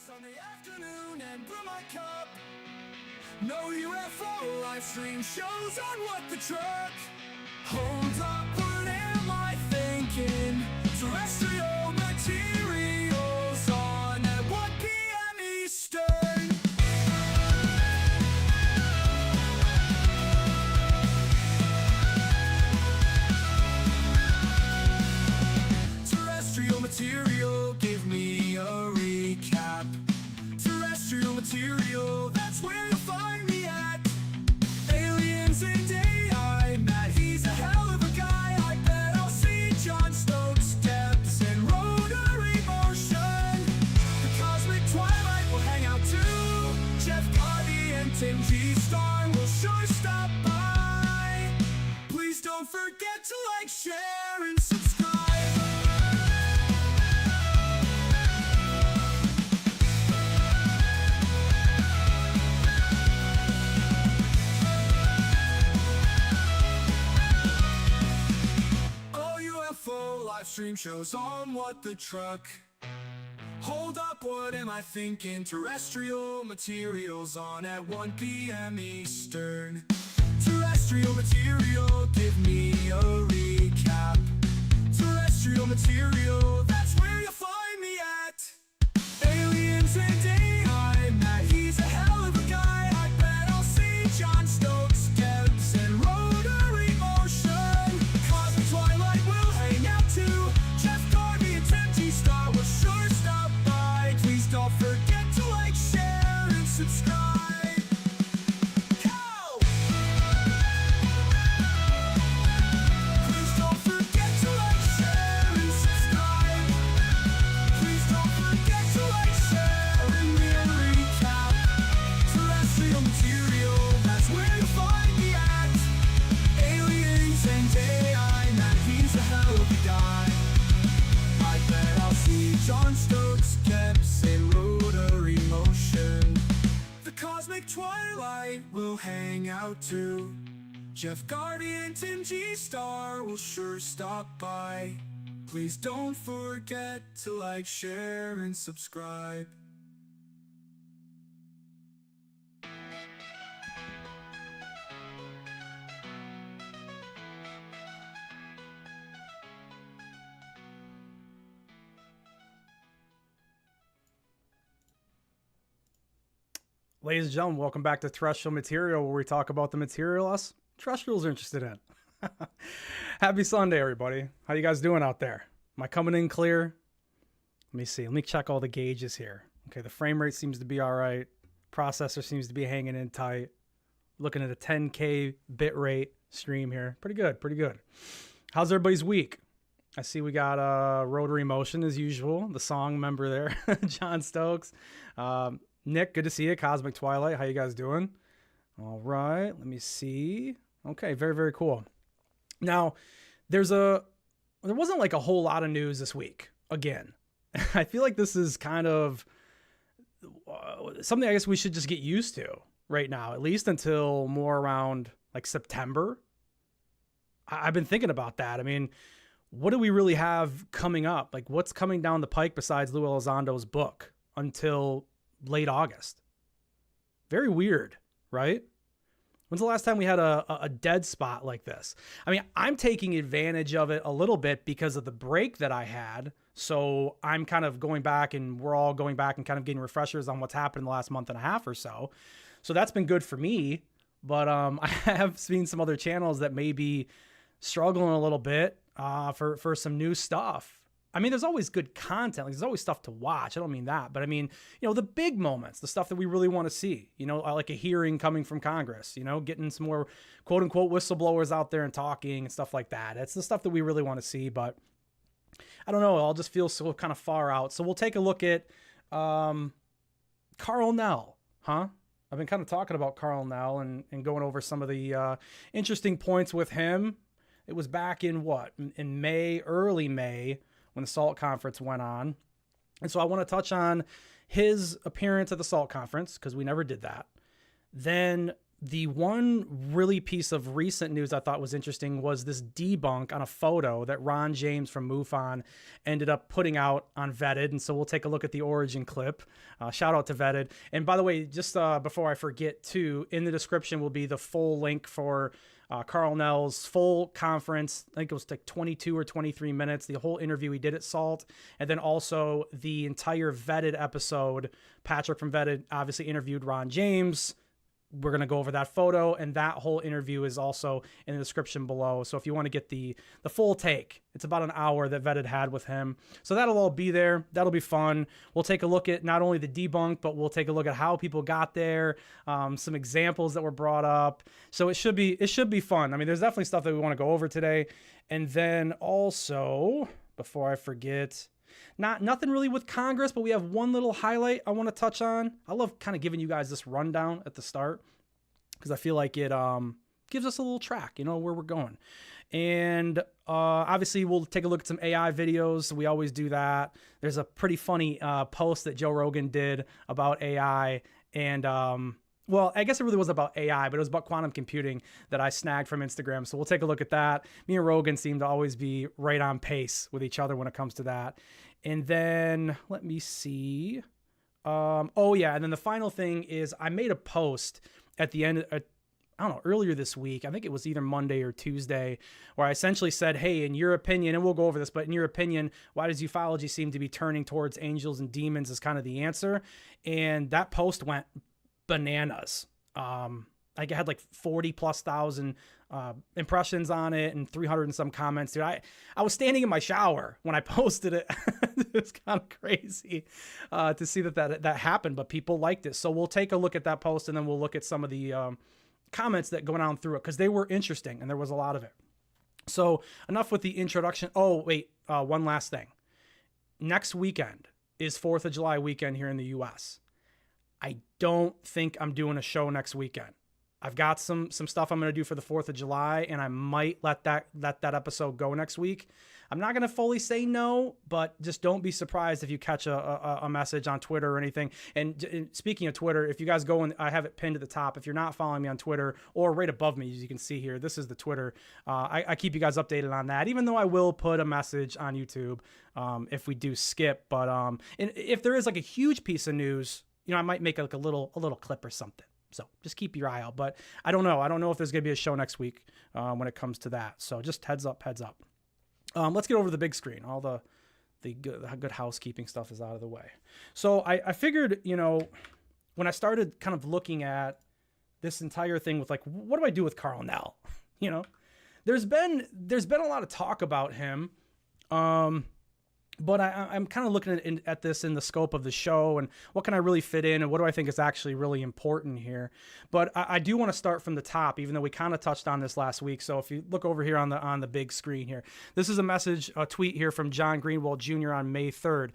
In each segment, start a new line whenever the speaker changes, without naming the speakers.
Sunday afternoon and brew my cup. No UFO live stream shows on What the Truck. Hold up, what am I thinking? Terrestrial materials on at 1 p.m. Eastern. Terrestrial material, give me a recap. Terrestrial material, that's where you'll find me at. Aliens and AI, Matt, he's a hell of a guy. I bet I'll see John Stokes' steps and rotary motion. The cosmic twilight will hang out too. Jeff Garvey and Tim G. Star will sure stop by. Please don't forget to like, share, and subscribe. Live stream shows on What the Truck. Hold up, what am I thinking? Terrestrial materials on at 1 p.m. Eastern. Terrestrial material, give me a recap. Terrestrial material, that's where you'll find me at. Aliens and AI, Matt, he's a hell of a guy. I bet I'll see John Stokes' steps and rotary motion. Cosmic twilight will hang out too. Jeff Garvey and Tim G. Star will sure stop by. Please don't forget to like, share, and subscribe. Go! Please don't forget to like, share, and subscribe. Please don't forget to like, share, and recap. Terrestrial material, that's where you'll find me at. Aliens and AI, Matt, he's a hell of a guy. I bet I'll see John Stokes' steps in rotary motion. The cosmic twilight will hang out too. Jeff Garvey and Tim G. Star will sure stop by. Please don't forget to like, share, and subscribe.
Ladies and gentlemen, welcome back to Terrestrial Material, where we talk about the material us terrestrials are interested in. Happy Sunday, everybody. How you guys doing out there? Am I coming in clear? Let me see. Let me check all the gauges here. Okay, the frame rate seems to be all right. Processor seems to be hanging in tight. Looking at a 10K bit rate stream here. Pretty good, pretty good. How's everybody's week? I see we got Rotary Motion as usual. The song member there, John Stokes. Nick, good to see you. Cosmic Twilight, how you guys doing? All right, let me see. Okay, very, very cool. Now, there wasn't like a whole lot of news this week. Again, I feel like this is kind of something I guess we should just get used to right now, at least until more around Like September? I've been thinking about that. I mean, what do we really have coming up? Like, what's coming down the pike besides Lou Elizondo's book until late August? Very weird, right? When's the last time we had a dead spot like this? I mean, I'm taking advantage of it a little bit because of the break that I had. So I'm kind of going back, and we're all going back and kind of getting refreshers on what's happened in the last month and a half or so. So that's been good for me. But I have seen some other channels that may be struggling a little bit for some new stuff. I mean, there's always good content. Like, there's always stuff to watch. I don't mean that, but I mean, you know, the big moments, the stuff that we really want to see, you know, like a hearing coming from Congress, you know, getting some more quote unquote whistleblowers out there and talking and stuff like that. It's the stuff that we really want to see, but I don't know. It all just feels so kind of far out. So we'll take a look at Carl Nell, huh? I've been kind of talking about Carl Nell and going over some of the interesting points with him. It was back in in May, early May, when the SALT conference went on. And so I want to touch on his appearance at the SALT conference, because we never did that. Then the one really piece of recent news I thought was interesting was this debunk on a photo that Ron James from MUFON ended up putting out on Vetted. And so we'll take a look at the origin clip. Shout out to Vetted. And by the way, just before I forget too, in the description will be the full link for Carl Nell's full conference. I think it was like 22 or 23 minutes, the whole interview he did at SALT. And then also the entire Vetted episode. Patrick from Vetted obviously interviewed Ron James. We're going to go over that photo, and that whole interview is also in the description below. So if you want to get the full take, it's about an hour that Vetted had with him. So that'll all be there. That'll be fun. We'll take a look at not only the debunk, but we'll take a look at how people got there, some examples that were brought up. So it should be fun. I mean, there's definitely stuff that we want to go over today. And then also, before I forget, nothing really with Congress, but we have one little highlight I want to touch on. I love kind of giving you guys this rundown at the start, because I feel like it gives us a little track, you know, where we're going. And obviously we'll take a look at some AI videos. We always do that. There's a pretty funny post that Joe Rogan did about AI, and well, I guess it really wasn't about AI, but it was about quantum computing that I snagged from Instagram. So we'll take a look at that. Me and Rogan seem to always be right on pace with each other when it comes to that. And then let me see. Oh yeah. And then the final thing is I made a post at the end, I don't know, earlier this week. I think it was either Monday or Tuesday, where I essentially said, hey, in your opinion, and we'll go over this, but in your opinion, why does ufology seem to be turning towards angels and demons as kind of the answer? And that post went bananas. I had like 40,000+ impressions on it and 300 and some comments. Dude, I was standing in my shower when I posted it. It was kind of crazy to see that happened, but people liked it. So we'll take a look at that post, and then we'll look at some of the comments that go down through it, because they were interesting and there was a lot of it. So enough with the introduction. Oh, wait, one last thing. Next weekend is 4th of July weekend here in the U.S. I don't think I'm doing a show next weekend. I've got some stuff I'm going to do for the 4th of July, and I might let that episode go next week. I'm not going to fully say no, but just don't be surprised if you catch a message on Twitter or anything. And speaking of Twitter, if you guys go and I have it pinned at the top, if you're not following me on Twitter, or right above me, as you can see here, this is the Twitter. I keep you guys updated on that, even though I will put a message on YouTube if we do skip. But and if there is like a huge piece of news, you know, I might make like a little clip or something. So just keep your eye out. But I don't know. I don't know if there's going to be a show next week when it comes to that. So just heads up. Let's get over to the big screen. All the good housekeeping stuff is out of the way. So I figured, you know, when I started kind of looking at this entire thing with like, what do I do with Carl Nell? You know, there's been a lot of talk about him. But I'm kind of looking at this in the scope of the show, and what can I really fit in, and what do I think is actually really important here. But I do want to start from the top, even though we kind of touched on this last week. So if you look over here on the big screen here, this is a tweet here from John Greenwald Jr. on May 3rd.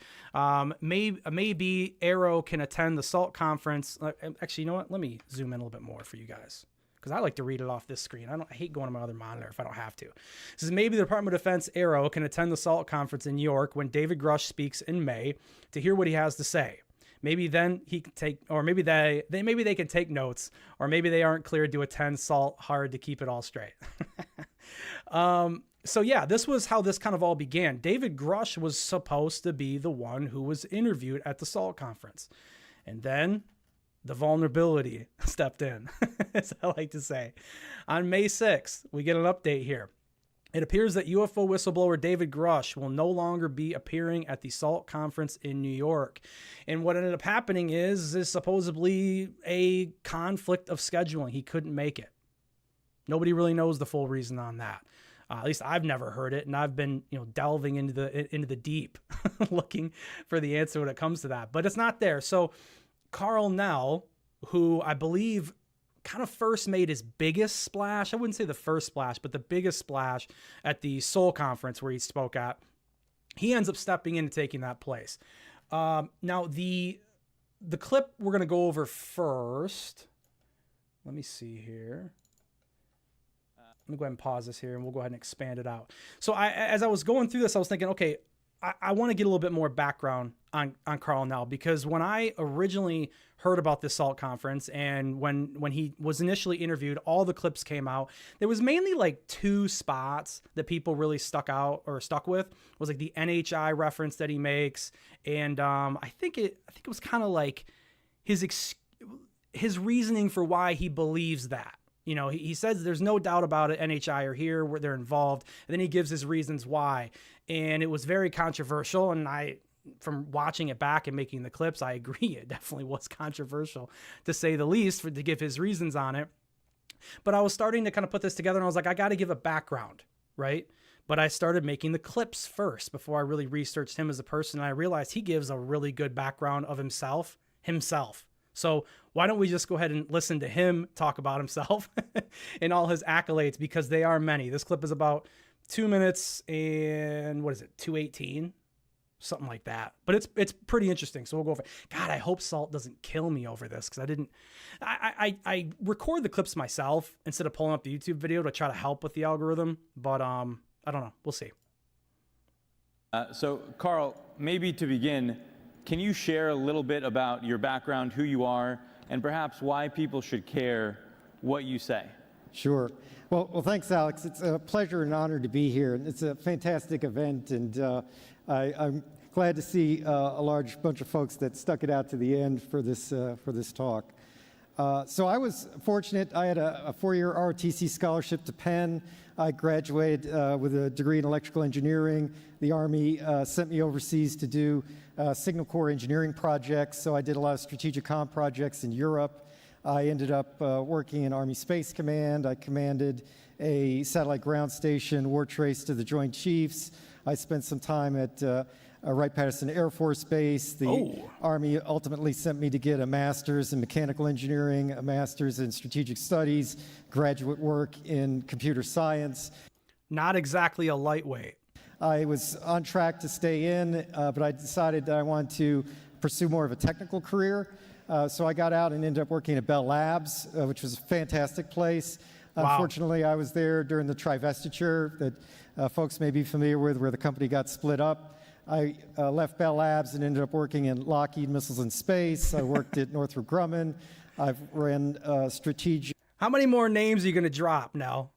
Maybe Arrow can attend the SALT conference. Actually, you know what? Let me zoom in a little bit more for you guys, because I like to read it off this screen. I hate going to my other monitor if I don't have to. It says, maybe the Department of Defense Arrow can attend the SALT conference in New York when David Grush speaks in May to hear what he has to say. Maybe then he can take, or maybe maybe they can take notes, or maybe they aren't cleared to attend SALT hard to keep it all straight. So yeah, this was how this kind of all began. David Grush was supposed to be the one who was interviewed at the SALT conference. And then the vulnerability stepped in, as I like to say. On May 6th, we get an update here. It appears that UFO whistleblower David Grush will no longer be appearing at the SALT conference in New York. And what ended up happening is supposedly a conflict of scheduling. He couldn't make it. Nobody really knows the full reason on that. At least I've never heard it, and I've been, delving into the deep, looking for the answer when it comes to that. But it's not there. So Carl Nell, who I believe kind of first made his biggest splash, I wouldn't say the first splash, but the biggest splash at the Seoul conference where he spoke at, he ends up stepping in and taking that place. Now the clip we're going to go over first. Let me see here. Let me go ahead and pause this here, and we'll go ahead and expand it out. So as I was going through this, I was thinking, okay, I want to get a little bit more background on Carl Nell, because when I originally heard about this SALT conference and when he was initially interviewed, all the clips came out. There was mainly like two spots that people really stuck with. Was like the NHI reference that he makes, and I think it was kind of like his reasoning for why he believes that. He says there's no doubt about it, NHI are here, where they're involved, and then he gives his reasons why. And it was very controversial, and from watching it back and making the clips, I agree, it definitely was controversial, to say the least, to give his reasons on it. But I was starting to kind of put this together, and I was like, I got to give a background, right? But I started making the clips first before I really researched him as a person, and I realized he gives a really good background of himself. So why don't we just go ahead and listen to him talk about himself and all his accolades, because they are many. This clip is about 2 minutes and 2:18, something like that. But it's pretty interesting. So we'll go over it. God, I hope SALT doesn't kill me over this, because I record the clips myself instead of pulling up the YouTube video to try to help with the algorithm. But I don't know. We'll see.
So Carl, maybe to begin, can you share a little bit about your background, who you are, and perhaps why people should care what you say?
Sure. Well, thanks, Alex. It's a pleasure and honor to be here. It's a fantastic event, and I'm glad to see a large bunch of folks that stuck it out to the end for this talk. So I was fortunate. I had a 4-year ROTC scholarship to Penn. I graduated with a degree in electrical engineering. The Army sent me overseas to do Signal Corps engineering projects, so I did a lot of strategic comm projects in Europe. I ended up working in Army Space Command. I commanded a satellite ground station, war trace to the Joint Chiefs. I spent some time at Wright-Patterson Air Force Base. The Army ultimately sent me to get a master's in mechanical engineering, a master's in strategic studies, graduate work in computer science.
Not exactly a lightweight.
I was on track to stay in, but I decided that I wanted to pursue more of a technical career. So I got out and ended up working at Bell Labs, which was a fantastic place.
Wow.
Unfortunately, I was there during the trivestiture that folks may be familiar with, where the company got split up. I left Bell Labs and ended up working in Lockheed Missiles and Space. I worked at Northrop Grumman. I've ran strategic.
How many more names are you going to drop now?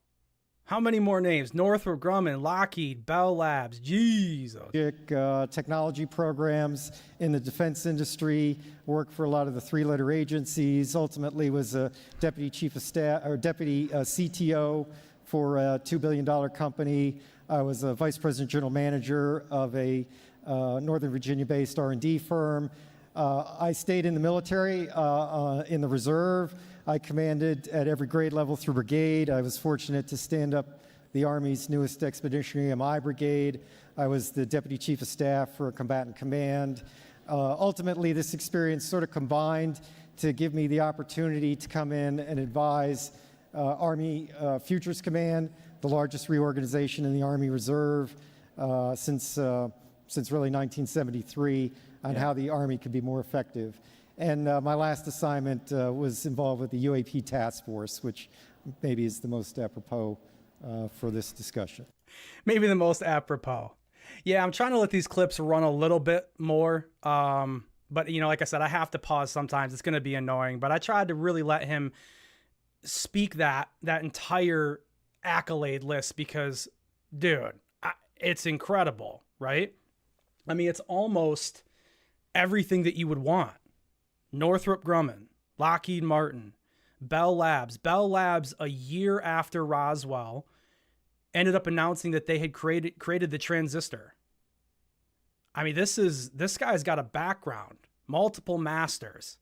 How many more names? Northrop Grumman, Lockheed, Bell Labs, Jesus.
Technology programs in the defense industry, worked for a lot of the 3-letter agencies, ultimately was a deputy chief of staff, or deputy CTO for a $2 billion company. I was a vice president general manager of a Northern Virginia-based R&D firm. I stayed in the military, in the reserve. I commanded at every grade level through brigade. I was fortunate to stand up the Army's newest expeditionary MI brigade. I was the deputy chief of staff for a combatant command. Ultimately, this experience sort of combined to give me the opportunity to come in and advise Army Futures Command, the largest reorganization in the Army Reserve since really 1973, on how the Army could be more effective. And my last assignment was involved with the UAP task force, which maybe is the most apropos for this discussion.
Maybe the most apropos. Yeah, I'm trying to let these clips run a little bit more, But, you know, like I said, I have to pause sometimes. It's going to be annoying. But I tried to really let him speak that entire accolade list because, dude, it's incredible, right? I mean, it's almost everything that you would want. Northrop Grumman, Lockheed Martin, Bell Labs. Bell Labs, a year after Roswell, ended up announcing that they had created the transistor. I mean, this guy's got a background, multiple masters.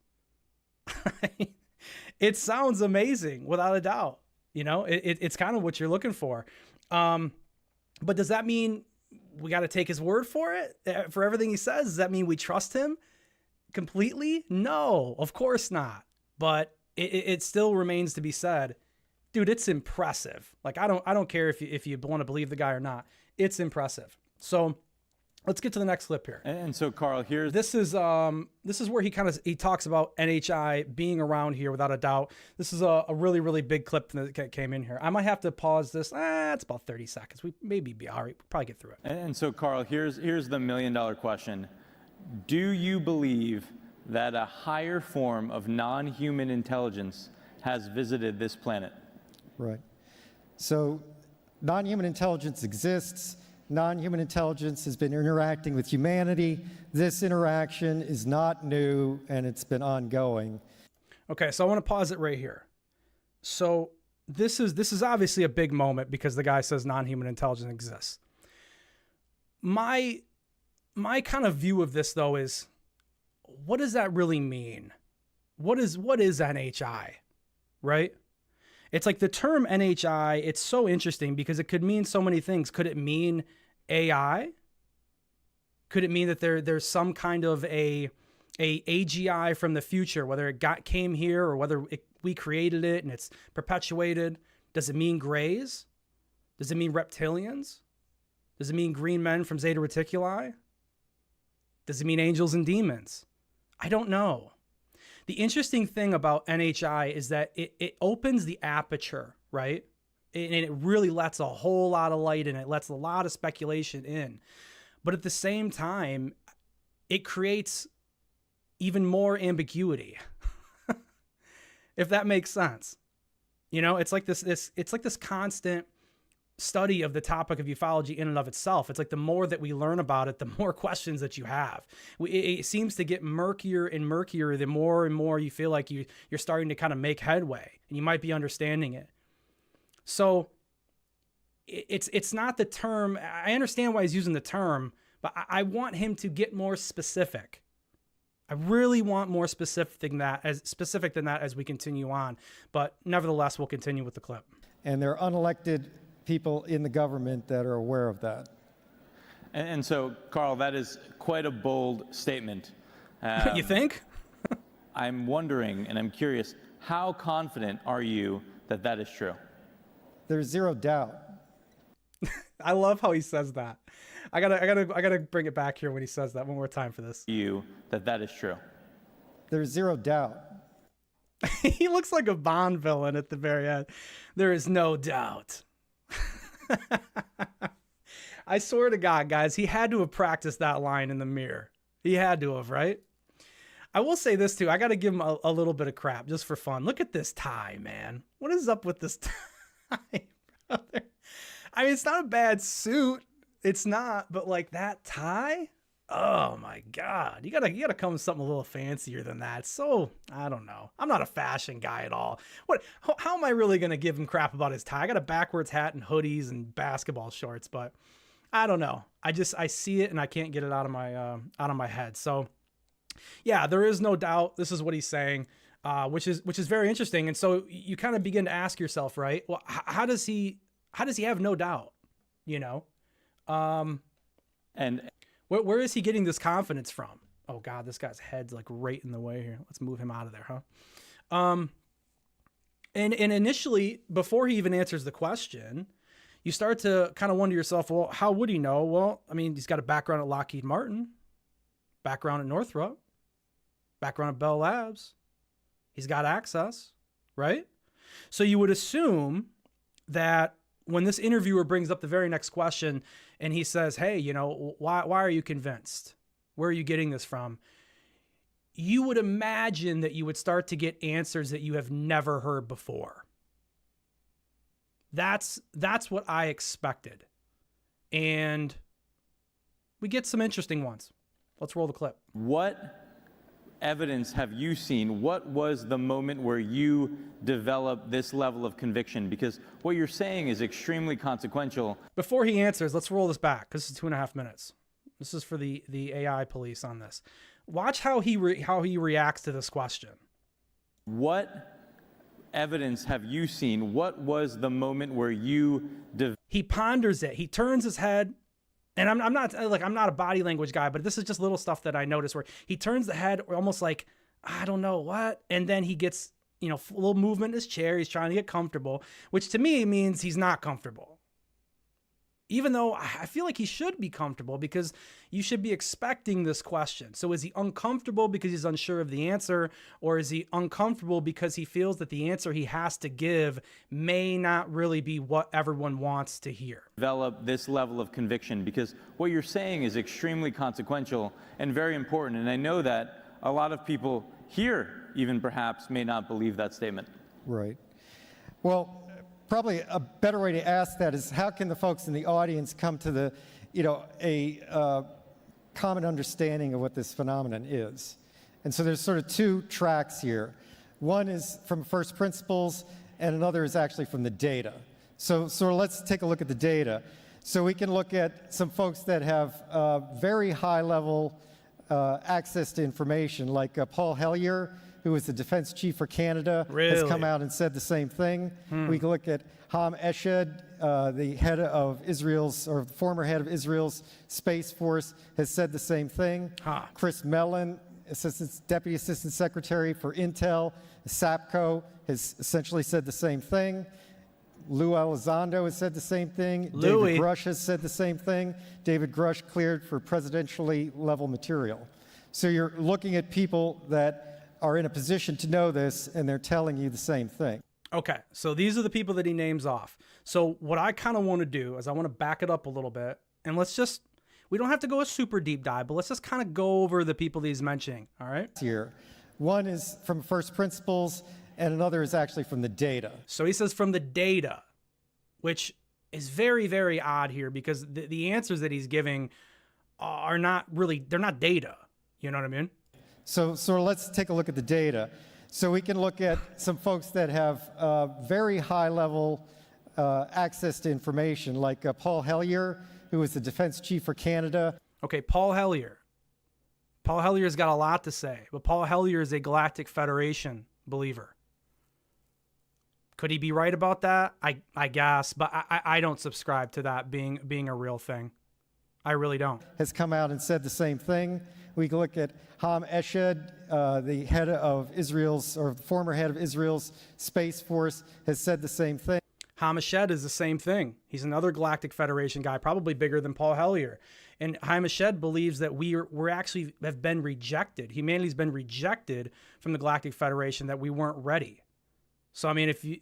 It sounds amazing, without a doubt. You know, it's kind of what you're looking for. But does that mean we got to take his word for it, for everything he says? Does that mean we trust him completely? No, of course not. But it still remains to be said, dude, it's impressive. Like, I don't care if you want to believe the guy or not. It's impressive. So let's get to the next clip here.
And so, Carl, here's
this is where he talks about NHI being around here without a doubt. This is a really, really big clip that came in here. I might have to pause this. It's about 30 seconds. We maybe be all right. We'll probably get through it.
And so, Carl, here's the $1 million question. Do you believe that a higher form of non-human intelligence has visited this planet?
Right. So non-human intelligence exists. Non-human intelligence has been interacting with humanity. This interaction is not new, and it's been ongoing.
Okay, so I want to pause it right here. So this is obviously a big moment because the guy says non-human intelligence exists. My kind of view of this, though, is what does that really mean? What is NHI, right? It's like the term NHI, it's so interesting because it could mean so many things. Could it mean AI? Could it mean that there's some kind of a AGI from the future, whether it came here or whether we created it and it's perpetuated? Does it mean grays? Does it mean reptilians? Does it mean green men from Zeta Reticuli? Does it mean angels and demons? I don't know. The interesting thing about NHI is that it opens the aperture, right? And it really lets a whole lot of light in. It lets a lot of speculation in. But at the same time, it creates even more ambiguity. If that makes sense. You know, it's like this constant study of the topic of ufology in and of itself. It's like the more that we learn about it, the more questions that you have. It seems to get murkier and murkier the more and more you feel like you're starting to kind of make headway and you might be understanding it. So it's not the term. I understand why he's using the term, but I want him to get more specific. I really want more specific than that as we continue on. But nevertheless, we'll continue with the clip.
And there are unelected people in the government that are aware of that.
And so, Carl, that is quite a bold statement.
You think?
I'm wondering, and I'm curious, how confident are you that that is true?
There's zero doubt.
I love how he says that. I gotta bring it back here when he says that one more time for this.
You that is true.
There's zero doubt.
He looks like a Bond villain at the very end. There is no doubt. I swear to God, guys, he had to have practiced that line in the mirror. He had to have, right? I will say this too. I got to give him a little bit of crap just for fun. Look at this tie, man. What is up with this tie, brother? I mean, it's not a bad suit. It's not, but like that tie? Oh my God. You gotta come with something a little fancier than that. So, I don't know. I'm not a fashion guy at all. How am I really gonna give him crap about his tie? I got a backwards hat and hoodies and basketball shorts, but I don't know. I see it and I can't get it out of my head. So yeah, there is no doubt. This is what he's saying, which is very interesting. And so you kind of begin to ask yourself, right? Well, how does he have no doubt? You know?
And
where is he getting this confidence from? Oh God, this guy's head's like right in the way here. Let's move him out of there, huh? And initially, before he even answers the question, you start to kind of wonder yourself, well, how would he know? Well, I mean, he's got a background at Lockheed Martin, background at Northrop, background at Bell Labs. He's got access, right? So you would assume that when this interviewer brings up the very next question and he says, hey, you know, why are you convinced? Where are you getting this from? you would imagine that you would start to get answers that you have never heard before. That's what I expected. And we get some interesting ones. Let's roll the clip.
What evidence have you seen? What was the moment where you developed this level of conviction? Because what you're saying is extremely consequential.
Before he answers, let's roll this back, because this is 2.5 minutes. This is for the AI police on this. Watch how he reacts to this question.
What evidence have you seen? What was the moment where you
He ponders it. He turns his head, and I'm not a body language guy, but this is just little stuff that I noticed where he turns the head almost like, I don't know what, and then he gets, a little movement in his chair. He's trying to get comfortable, which to me means he's not comfortable. Even though I feel like he should be comfortable, because you should be expecting this question. So is he uncomfortable because he's unsure of the answer, or is he uncomfortable because he feels that the answer he has to give may not really be what everyone wants to hear?
Develop this level of conviction, because what you're saying is extremely consequential and very important. And I know that a lot of people here even perhaps may not believe that statement.
Right. Well, probably a better way to ask that is, how can the folks in the audience come to a common understanding of what this phenomenon is? And so there's sort of two tracks here. One is from first principles, and another is actually from the data. So let's take a look at the data. So we can look at some folks that have very high level access to information, like Paul Helier, who is the defense chief for Canada, has come out and said the same thing. We can look at Ham Eshed, the head of Israel's, or former head of Israel's Space Force, has said the same thing. Chris Melon, Deputy Assistant Secretary for Intel, SAPCO, has essentially said the same thing. Lou Alzando has said the same thing. David Grush has said the same thing. David Grush cleared for presidentially level material. So you're looking at people that are in a position to know this, and they're telling you the same thing.
Okay, so these are the people that he names off. So what I kind of want to do is I want to back it up a little bit, and we don't have to go a super deep dive, but let's just kind of go over the people that he's mentioning, all right?
Here, one is from first principles, and another is actually from the data.
So he says from the data, which is very, very odd here, because the answers that he's giving are not really, they're not data. You know what I mean?
So let's take a look at the data. So we can look at some folks that have very high level access to information, like Paul Helier, who is the defense chief for Canada.
Okay, Paul Helier. Paul Helier's got a lot to say, but Paul Helier is a Galactic Federation believer. Could he be right about that? I guess, but I don't subscribe to that being a real thing. I really don't.
Has come out and said the same thing. We can look at Ham Eshed, the head of Israel's, or former head of Israel's Space Force, has said the same thing.
Ham Eshed is the same thing. He's another Galactic Federation guy, probably bigger than Paul Helier. And Ham Eshed believes that we're actually have been rejected. Humanity's been rejected from the Galactic Federation, that we weren't ready. So I mean, if you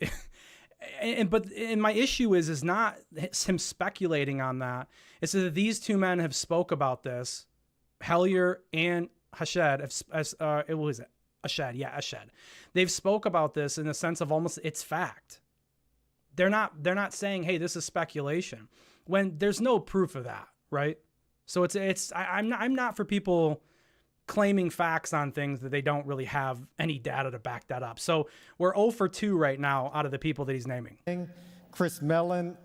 but my issue is not him speculating on that. It's that these two men have spoke about this, Helier and Eshed. Eshed. They've spoke about this in the sense of almost it's fact. They're not saying, hey, this is speculation, when there's no proof of that, right? So I'm not for people claiming facts on things that they don't really have any data to back that up. So we're 0 for 2 right now out of the people that he's naming.
Chris Melon,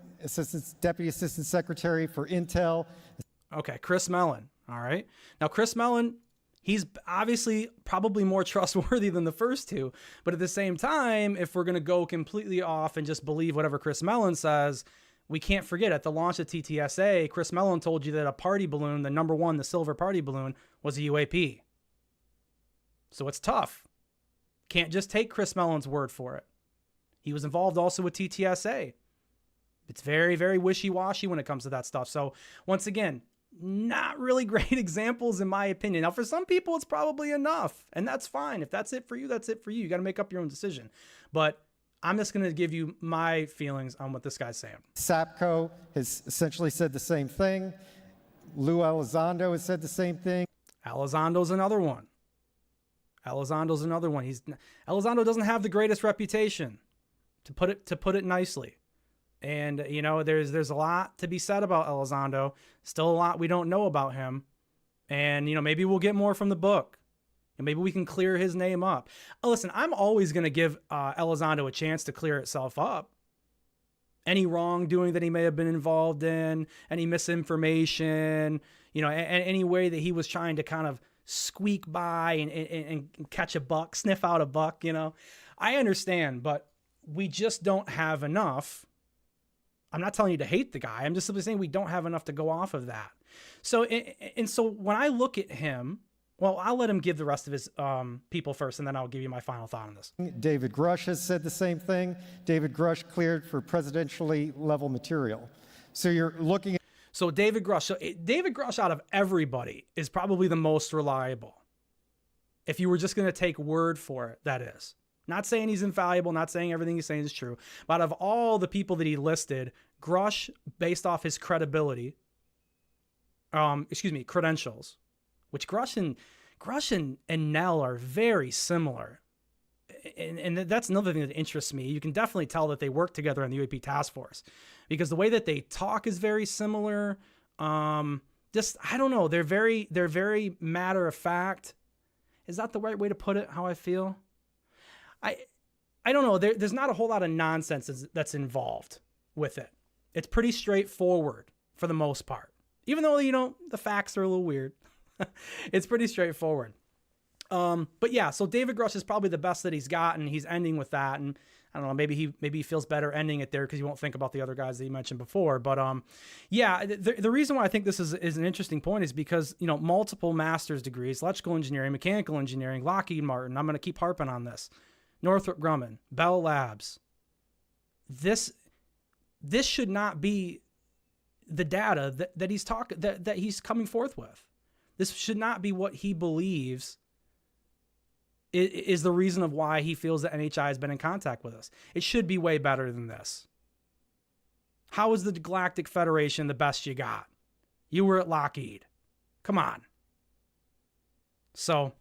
Deputy Assistant Secretary for Intel.
Okay, Chris Melon. All right. Now, Chris Melon, he's obviously probably more trustworthy than the first two. But at the same time, if we're going to go completely off and just believe whatever Chris Melon says, we can't forget at the launch of TTSA, Chris Melon told you that a party balloon, the number one, the silver party balloon, was a UAP. So it's tough. Can't just take Chris Mellon's word for it. He was involved also with TTSA. It's very, very wishy-washy when it comes to that stuff. So once again, not really great examples in my opinion. Now, for some people, it's probably enough, and that's fine. If that's it for you, that's it for you. You got to make up your own decision. But I'm just going to give you my feelings on what this guy's saying.
SAPCO has essentially said the same thing. Lou Alzando has said the same thing.
Alzando's another one. Alzando's another one. Alzando doesn't have the greatest reputation, to put it nicely. And, you know, there's a lot to be said about Alzando. Still a lot we don't know about him. And, you know, maybe we'll get more from the book. And maybe we can clear his name up. Listen, I'm always going to give Alzando a chance to clear itself up. Any wrongdoing that he may have been involved in, any misinformation, you know, any way that he was trying to kind of squeak by and catch a buck, sniff out a buck, you know. I understand, but we just don't have enough. I'm not telling you to hate the guy. I'm just simply saying we don't have enough to go off of that. So, and so when I look at him, well, I'll let him give the rest of his people first, and then I'll give you my final thought on this.
David Grush has said the same thing. David Grush cleared for presidentially level material. So you're looking at...
So David Grush. So David Grush out of everybody is probably the most reliable. If you were just going to take word for it, that is. Not saying he's infallible, not saying everything he's saying is true. But out of all the people that he listed, Grush, based off his credibility, credentials, which Grush and Nell are very similar. And that's another thing that interests me. You can definitely tell that they work together in the UAP task force because the way that they talk is very similar. I don't know. They're very matter of fact. Is that the right way to put it? How I feel? I don't know. There's not a whole lot of nonsense that's involved with it. It's pretty straightforward for the most part. Even though, you know, the facts are a little weird. It's pretty straightforward. But yeah, so David Grush is probably the best that he's gotten. He's ending with that. And I don't know, maybe he feels better ending it there because he won't think about the other guys that he mentioned before. But yeah, the reason why I think this is an interesting point is because, you know, multiple master's degrees, electrical engineering, mechanical engineering, Lockheed Martin, I'm going to keep harping on this, Northrop Grumman, Bell Labs. This should not be the data that he's coming forth with. This should not be what he believes is the reason of why he feels that NHI has been in contact with us. It should be way better than this. How is the Galactic Federation the best you got? You were at Lockheed. Come on. So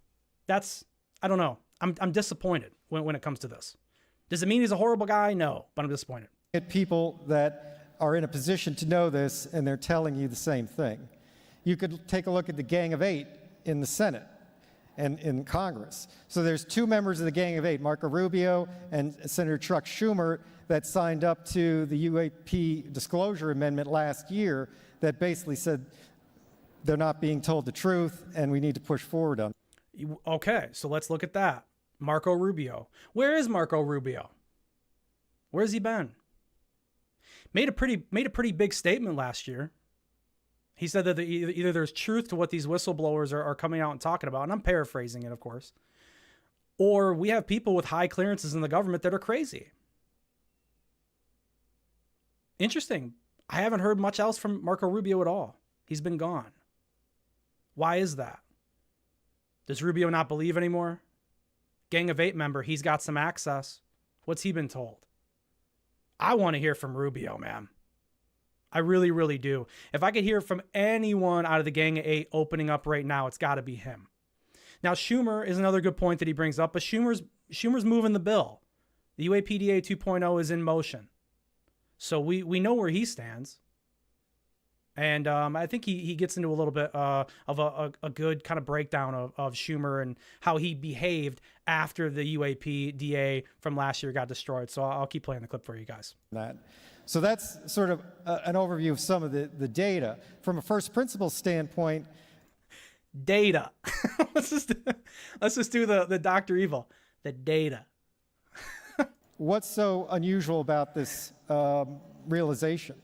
I don't know. I'm disappointed when it comes to this. Does it mean he's a horrible guy? No, but I'm disappointed.
At people that are in a position to know this and they're telling you the same thing. You could take a look at the Gang of Eight in the Senate and in Congress. So there's two members of the Gang of Eight, Marco Rubio and Senator Chuck Schumer, that signed up to the UAP disclosure amendment last year that basically said they're not being told the truth and we need to push forward on it.
Okay, so let's look at that. Marco Rubio. Where is Marco Rubio? Where's he been? Made a pretty big statement last year. He said that either there's truth to what these whistleblowers are coming out and talking about, and I'm paraphrasing it, of course, or we have people with high clearances in the government that are crazy. Interesting. I haven't heard much else from Marco Rubio at all. He's been gone. Why is that? Does Rubio not believe anymore? Gang of Eight member, he's got some access. What's he been told? I want to hear from Rubio, man. I really, really do. If I could hear from anyone out of the Gang of Eight opening up right now, it's got to be him. Now, Schumer is another good point that he brings up, but Schumer's moving the bill. The UAPDA 2.0 is in motion. So we know where he stands. And I think he gets into a little bit of a good kind of breakdown of Schumer and how he behaved after the UAPDA from last year got destroyed. So I'll keep playing the clip for you guys.
So that's sort of an overview of some of the data. From a first principles standpoint,
data. let's just do the Dr. Evil. The data.
What's so unusual about this realization?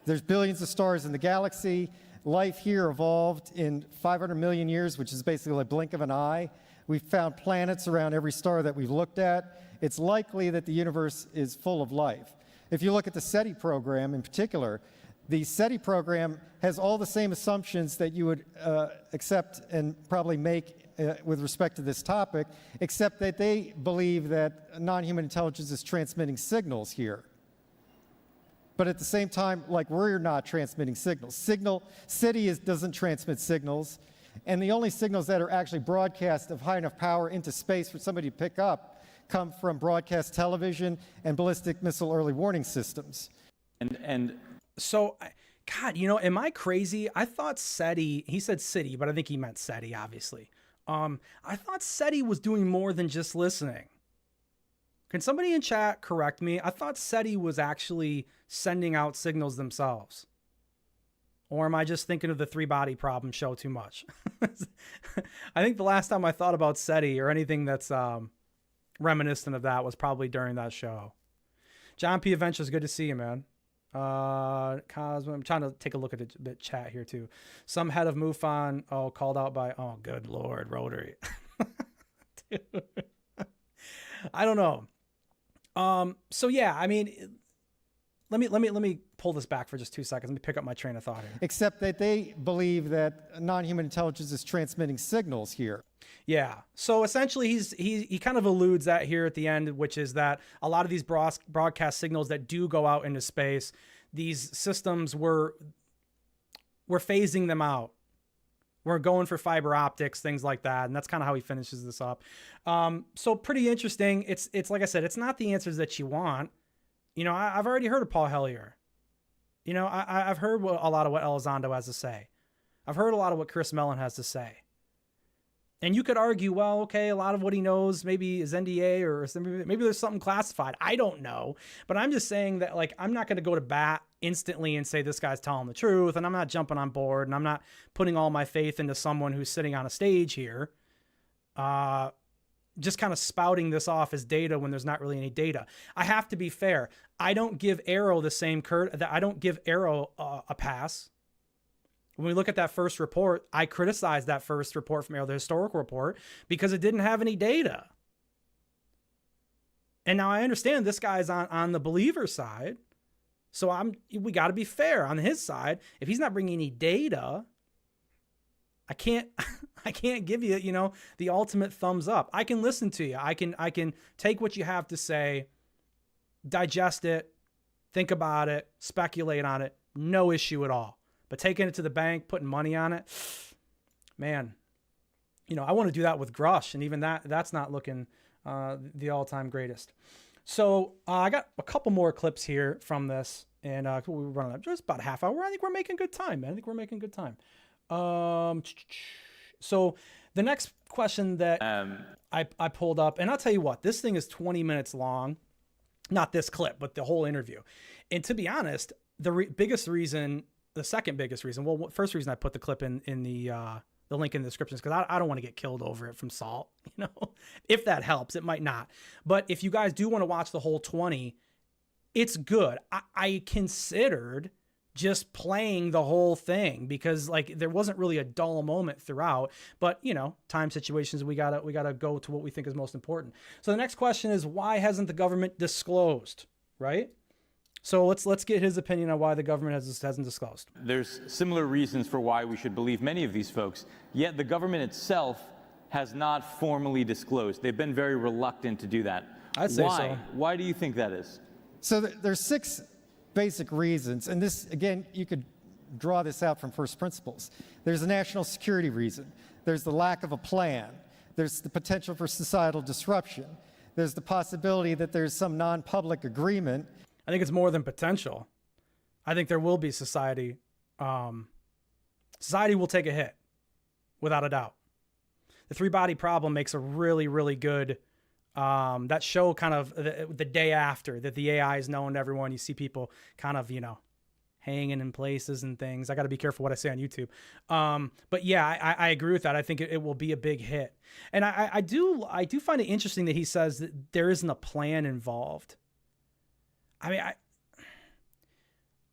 There's billions of stars in the galaxy. Life here evolved in 500 million years, which is basically a blink of an eye. We've found planets around every star that we've looked at. It's likely that the universe is full of life. If you look at the SETI program in particular, the SETI program has all the same assumptions that you would accept and probably make with respect to this topic, except that they believe that non-human intelligence is transmitting signals here. But at the same time, like, we're not transmitting signals. SETI doesn't transmit signals. And the only signals that are actually broadcast of high enough power into space for somebody to pick up come from broadcast television and ballistic missile early warning systems.
And
So, God, you know, am I crazy? I thought SETI, he said city, but I think he meant SETI, obviously. I thought SETI was doing more than just listening. Can somebody in chat correct me? I thought SETI was actually sending out signals themselves. Or am I just thinking of the three body problem show too much? I think the last time I thought about SETI or anything that's reminiscent of that was probably during that show. John P. Adventures, good to see you, man. Cosmo, I'm trying to take a look at the chat here too. Some head of MUFON, called out by, good Lord, Rotary. Dude. I don't know. So yeah, I mean, let me pull this back for just 2 seconds. Let me pick up my train of thought here.
Except that they believe that non-human intelligence is transmitting signals here.
Yeah. So essentially, he kind of alludes that here at the end, which is that a lot of these broadcast signals that do go out into space, these systems we're phasing them out. We're going for fiber optics, things like that, and that's kind of how he finishes this up. So pretty interesting. It's like I said, it's not the answers that you want. You know, I've already heard of Paul Helier. You know, I've heard a lot of what Alzando has to say. I've heard a lot of what Chris Melon has to say. And you could argue, well, okay, a lot of what he knows maybe is NDA or maybe there's something classified. I don't know. But I'm just saying that, like, I'm not going to go to bat instantly and say this guy's telling the truth, and I'm not jumping on board, and I'm not putting all my faith into someone who's sitting on a stage here, just kind of spouting this off as data when there's not really any data. I have to be fair. I don't give Arrow the same I don't give Arrow a pass. When we look at that first report, I criticize that first report from Arrow, the historical report, because it didn't have any data. And now I understand this guy's on the believer side. So we got to be fair on his side. If he's not bringing any data, I can't give you, you know, the ultimate thumbs up. I can listen to you. I can take what you have to say, digest it, think about it, speculate on it. No issue at all. But taking it to the bank, putting money on it, man, you know, I want to do that with Grush, and even that's not looking the all-time greatest. So I got a couple more clips here from this, and we're running up just about a half hour. I think we're making good time, man. I think we're making good time. So the next question that I pulled up, and I'll tell you what, this thing is 20 minutes long. Not this clip, but the whole interview. And to be honest, the second biggest reason, well, first reason I put the clip in the link in the description is because I don't want to get killed over it from Salt, you know, if that helps. It might not. But if you guys do want to watch the whole 20, it's good. I considered just playing the whole thing because, like, there wasn't really a dull moment throughout, but, you know, time situations, we gotta go to what we think is most important. So the next question is, why hasn't the government disclosed, right? So let's get his opinion on why the government hasn't disclosed.
There's similar reasons for why we should believe many of these folks, yet the government itself has not formally disclosed. They've been very reluctant to do that.
I'd say
why?
so.
Why do you think that is?
So there's 6 basic reasons, and this, again, you could draw this out from first principles. There's a national security reason. There's the lack of a plan. There's the potential for societal disruption. There's the possibility that there's some non-public agreement.
I think it's more than potential. I think there will be society. Society will take a hit, without a doubt. The three body problem makes a really, really good, that show kind of the day after that the AI is known to everyone. You see people kind of, you know, hanging in places and things. I got to be careful what I say on YouTube. But yeah, I agree with that. I think it will be a big hit. And I do find it interesting that he says that there isn't a plan involved. I mean,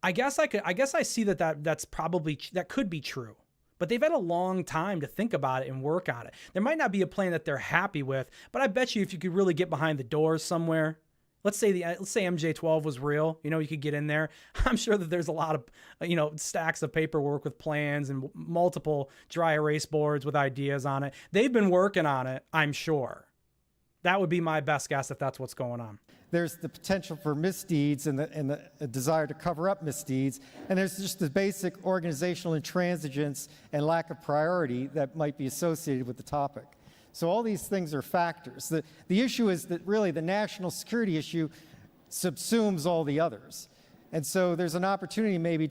I guess I see that's probably, that could be true, but they've had a long time to think about it and work on it. There might not be a plan that they're happy with, but I bet you if you could really get behind the doors somewhere, let's say MJ12 was real, you know, you could get in there. I'm sure that there's a lot of, you know, stacks of paperwork with plans and multiple dry erase boards with ideas on it. They've been working on it, I'm sure. That would be my best guess if that's what's going on.
There's the potential for misdeeds and the desire to cover up misdeeds, and there's just the basic organizational intransigence and lack of priority that might be associated with the topic. So all these things are factors. The issue is that really the national security issue subsumes all the others. And so there's an opportunity maybe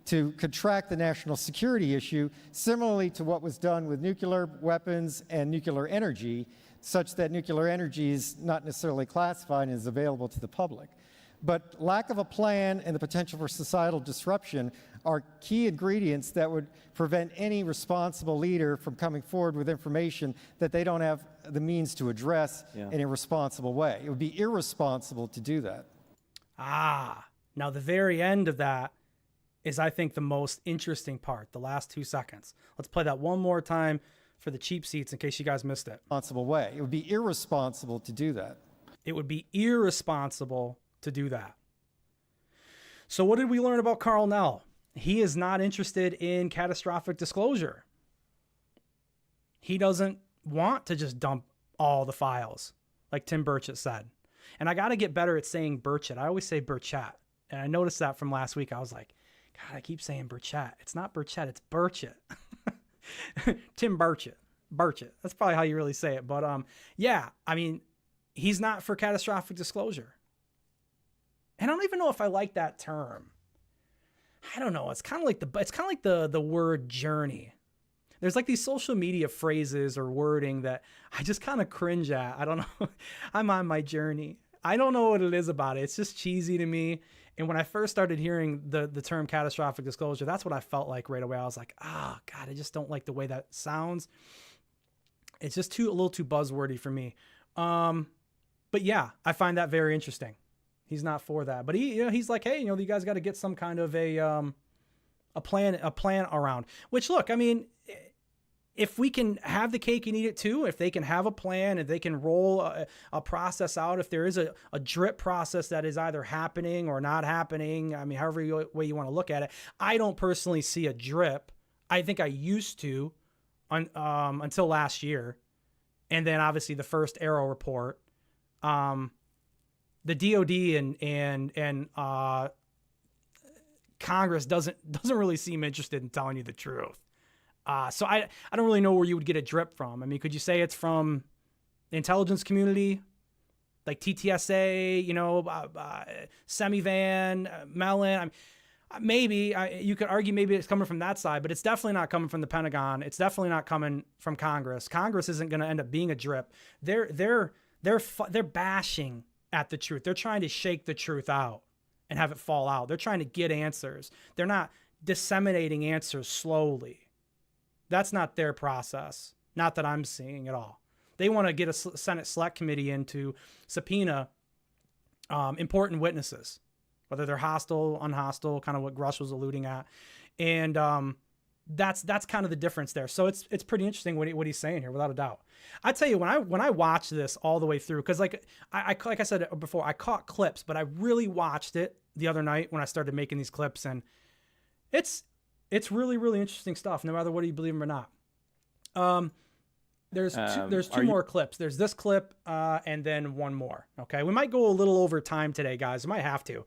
to contract the national security issue similarly to what was done with nuclear weapons and nuclear energy, such that nuclear energy is not necessarily classified and is available to the public. But lack of a plan and the potential for societal disruption are key ingredients that would prevent any responsible leader from coming forward with information that they don't have the means to address in a responsible way. It would be irresponsible to do that.
Now the very end of that is, I think, the most interesting part, the last 2 seconds. Let's play that one more time for the cheap seats in case you guys missed it.
Responsible way. It would be irresponsible to do that.
It would be irresponsible to do that. So what did we learn about Carl Nell? He is not interested in catastrophic disclosure. He doesn't want to just dump all the files, like Tim Burchett said. And I got to get better at saying Burchett. I always say Burchett. And I noticed that from last week. I was like, God, I keep saying Burchett. It's not Burchett, it's Burchett. Tim Burchett. Burchett. That's probably how you really say it. But yeah, I mean, he's not for catastrophic disclosure. And I don't even know if I like that term. I don't know. It's kind of like the word journey. There's like these social media phrases or wording that I just kind of cringe at. I don't know. I'm on my journey. I don't know what it is about it. It's just cheesy to me. And when I first started hearing the term catastrophic disclosure, that's what I felt like right away. I was like, God, I just don't like the way that sounds. It's just a little too buzzwordy for me. But yeah, I find that very interesting. He's not for that, but he's like, hey, you guys got to get some kind of a plan around. Which, look, I mean, if we can have the cake and eat it too, if they can have a plan, if they can roll a process out, if there is a drip process that is either happening or not happening, I mean, however way you want to look at it, I don't personally see a drip. I think I used to until last year. And then obviously the first Arrow report, the DOD and Congress doesn't really seem interested in telling you the truth. So I don't really know where you would get a drip from. I mean, could you say it's from the intelligence community, like TTSA, Semivan, Melon? Maybe you could argue maybe it's coming from that side, but it's definitely not coming from the Pentagon. It's definitely not coming from Congress. Congress isn't going to end up being a drip. They're bashing at the truth. They're trying to shake the truth out and have it fall out. They're trying to get answers. They're not disseminating answers slowly. That's not their process. Not that I'm seeing at all. They want to get a Senate Select Committee in to subpoena important witnesses, whether they're hostile, unhostile, kind of what Grush was alluding at. And that's kind of the difference there. So it's pretty interesting what he's saying here, without a doubt. I tell you, when I watched this all the way through, because like I said before, I caught clips, but I really watched it the other night when I started making these clips, and it's really, really interesting stuff, no matter whether you believe them or not. There's two more clips. There's this clip and then one more. Okay, we might go a little over time today, guys. We might have to.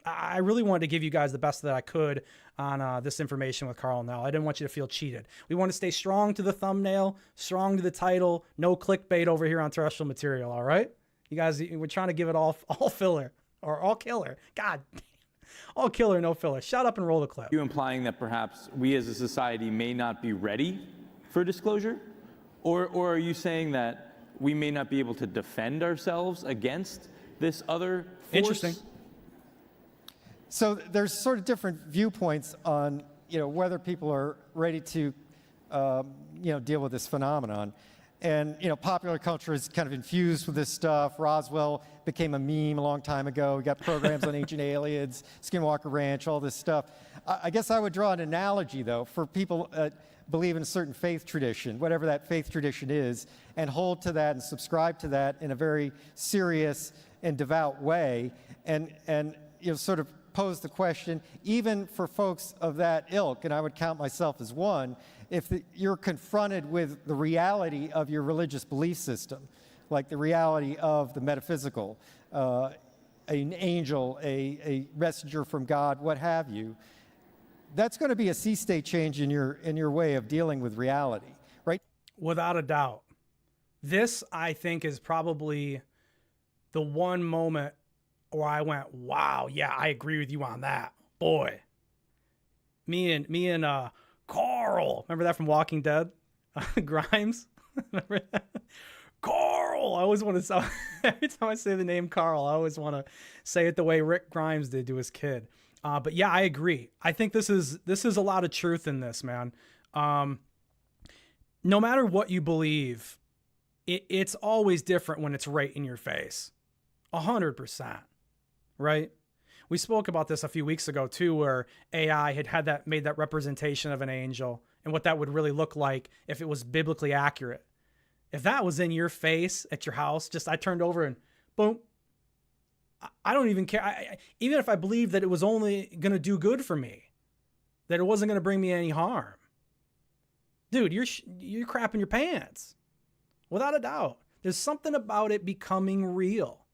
I really wanted to give you guys the best that I could on this information with Carl Nell. I didn't want you to feel cheated. We want to stay strong to the thumbnail, strong to the title, no clickbait over here on Terrestrial Material, all right? You guys, we're trying to give it all filler, or all killer. God, all killer, no filler. Shut up and roll the clip.
Are you implying that perhaps we as a society may not be ready for disclosure? Or are you saying that we may not be able to defend ourselves against this other force?
Interesting.
So there's sort of different viewpoints on, whether people are ready to, deal with this phenomenon. And, popular culture is kind of infused with this stuff. Roswell became a meme a long time ago. We got programs on Ancient Aliens, Skinwalker Ranch, all this stuff. I guess I would draw an analogy, though, for people that believe in a certain faith tradition, whatever that faith tradition is, and hold to that and subscribe to that in a very serious and devout way, and sort of pose the question, even for folks of that ilk, and I would count myself as one, if you're confronted with the reality of your religious belief system, like the reality of the metaphysical, an angel, a messenger from God, what have you, that's going to be a sea state change in your way of dealing with reality, right?
Without a doubt. This, I think, is probably the one moment where I went, wow, yeah, I agree with you on that. Boy. Me and Carl, remember that from Walking Dead? Grimes? Remember that? Carl! I always want to say, every time I say the name Carl, I always want to say it the way Rick Grimes did to his kid. But yeah, I agree. I think this is a lot of truth in this, man. No matter what you believe, it's always different when it's right in your face. 100%. Right? We spoke about this a few weeks ago too, where AI had made that representation of an angel and what that would really look like if it was biblically accurate. If that was in your face at your house, I turned over and boom. I don't even care. Even if I believed that it was only going to do good for me, that it wasn't going to bring me any harm. Dude, you're crapping your pants. Without a doubt. There's something about it becoming real.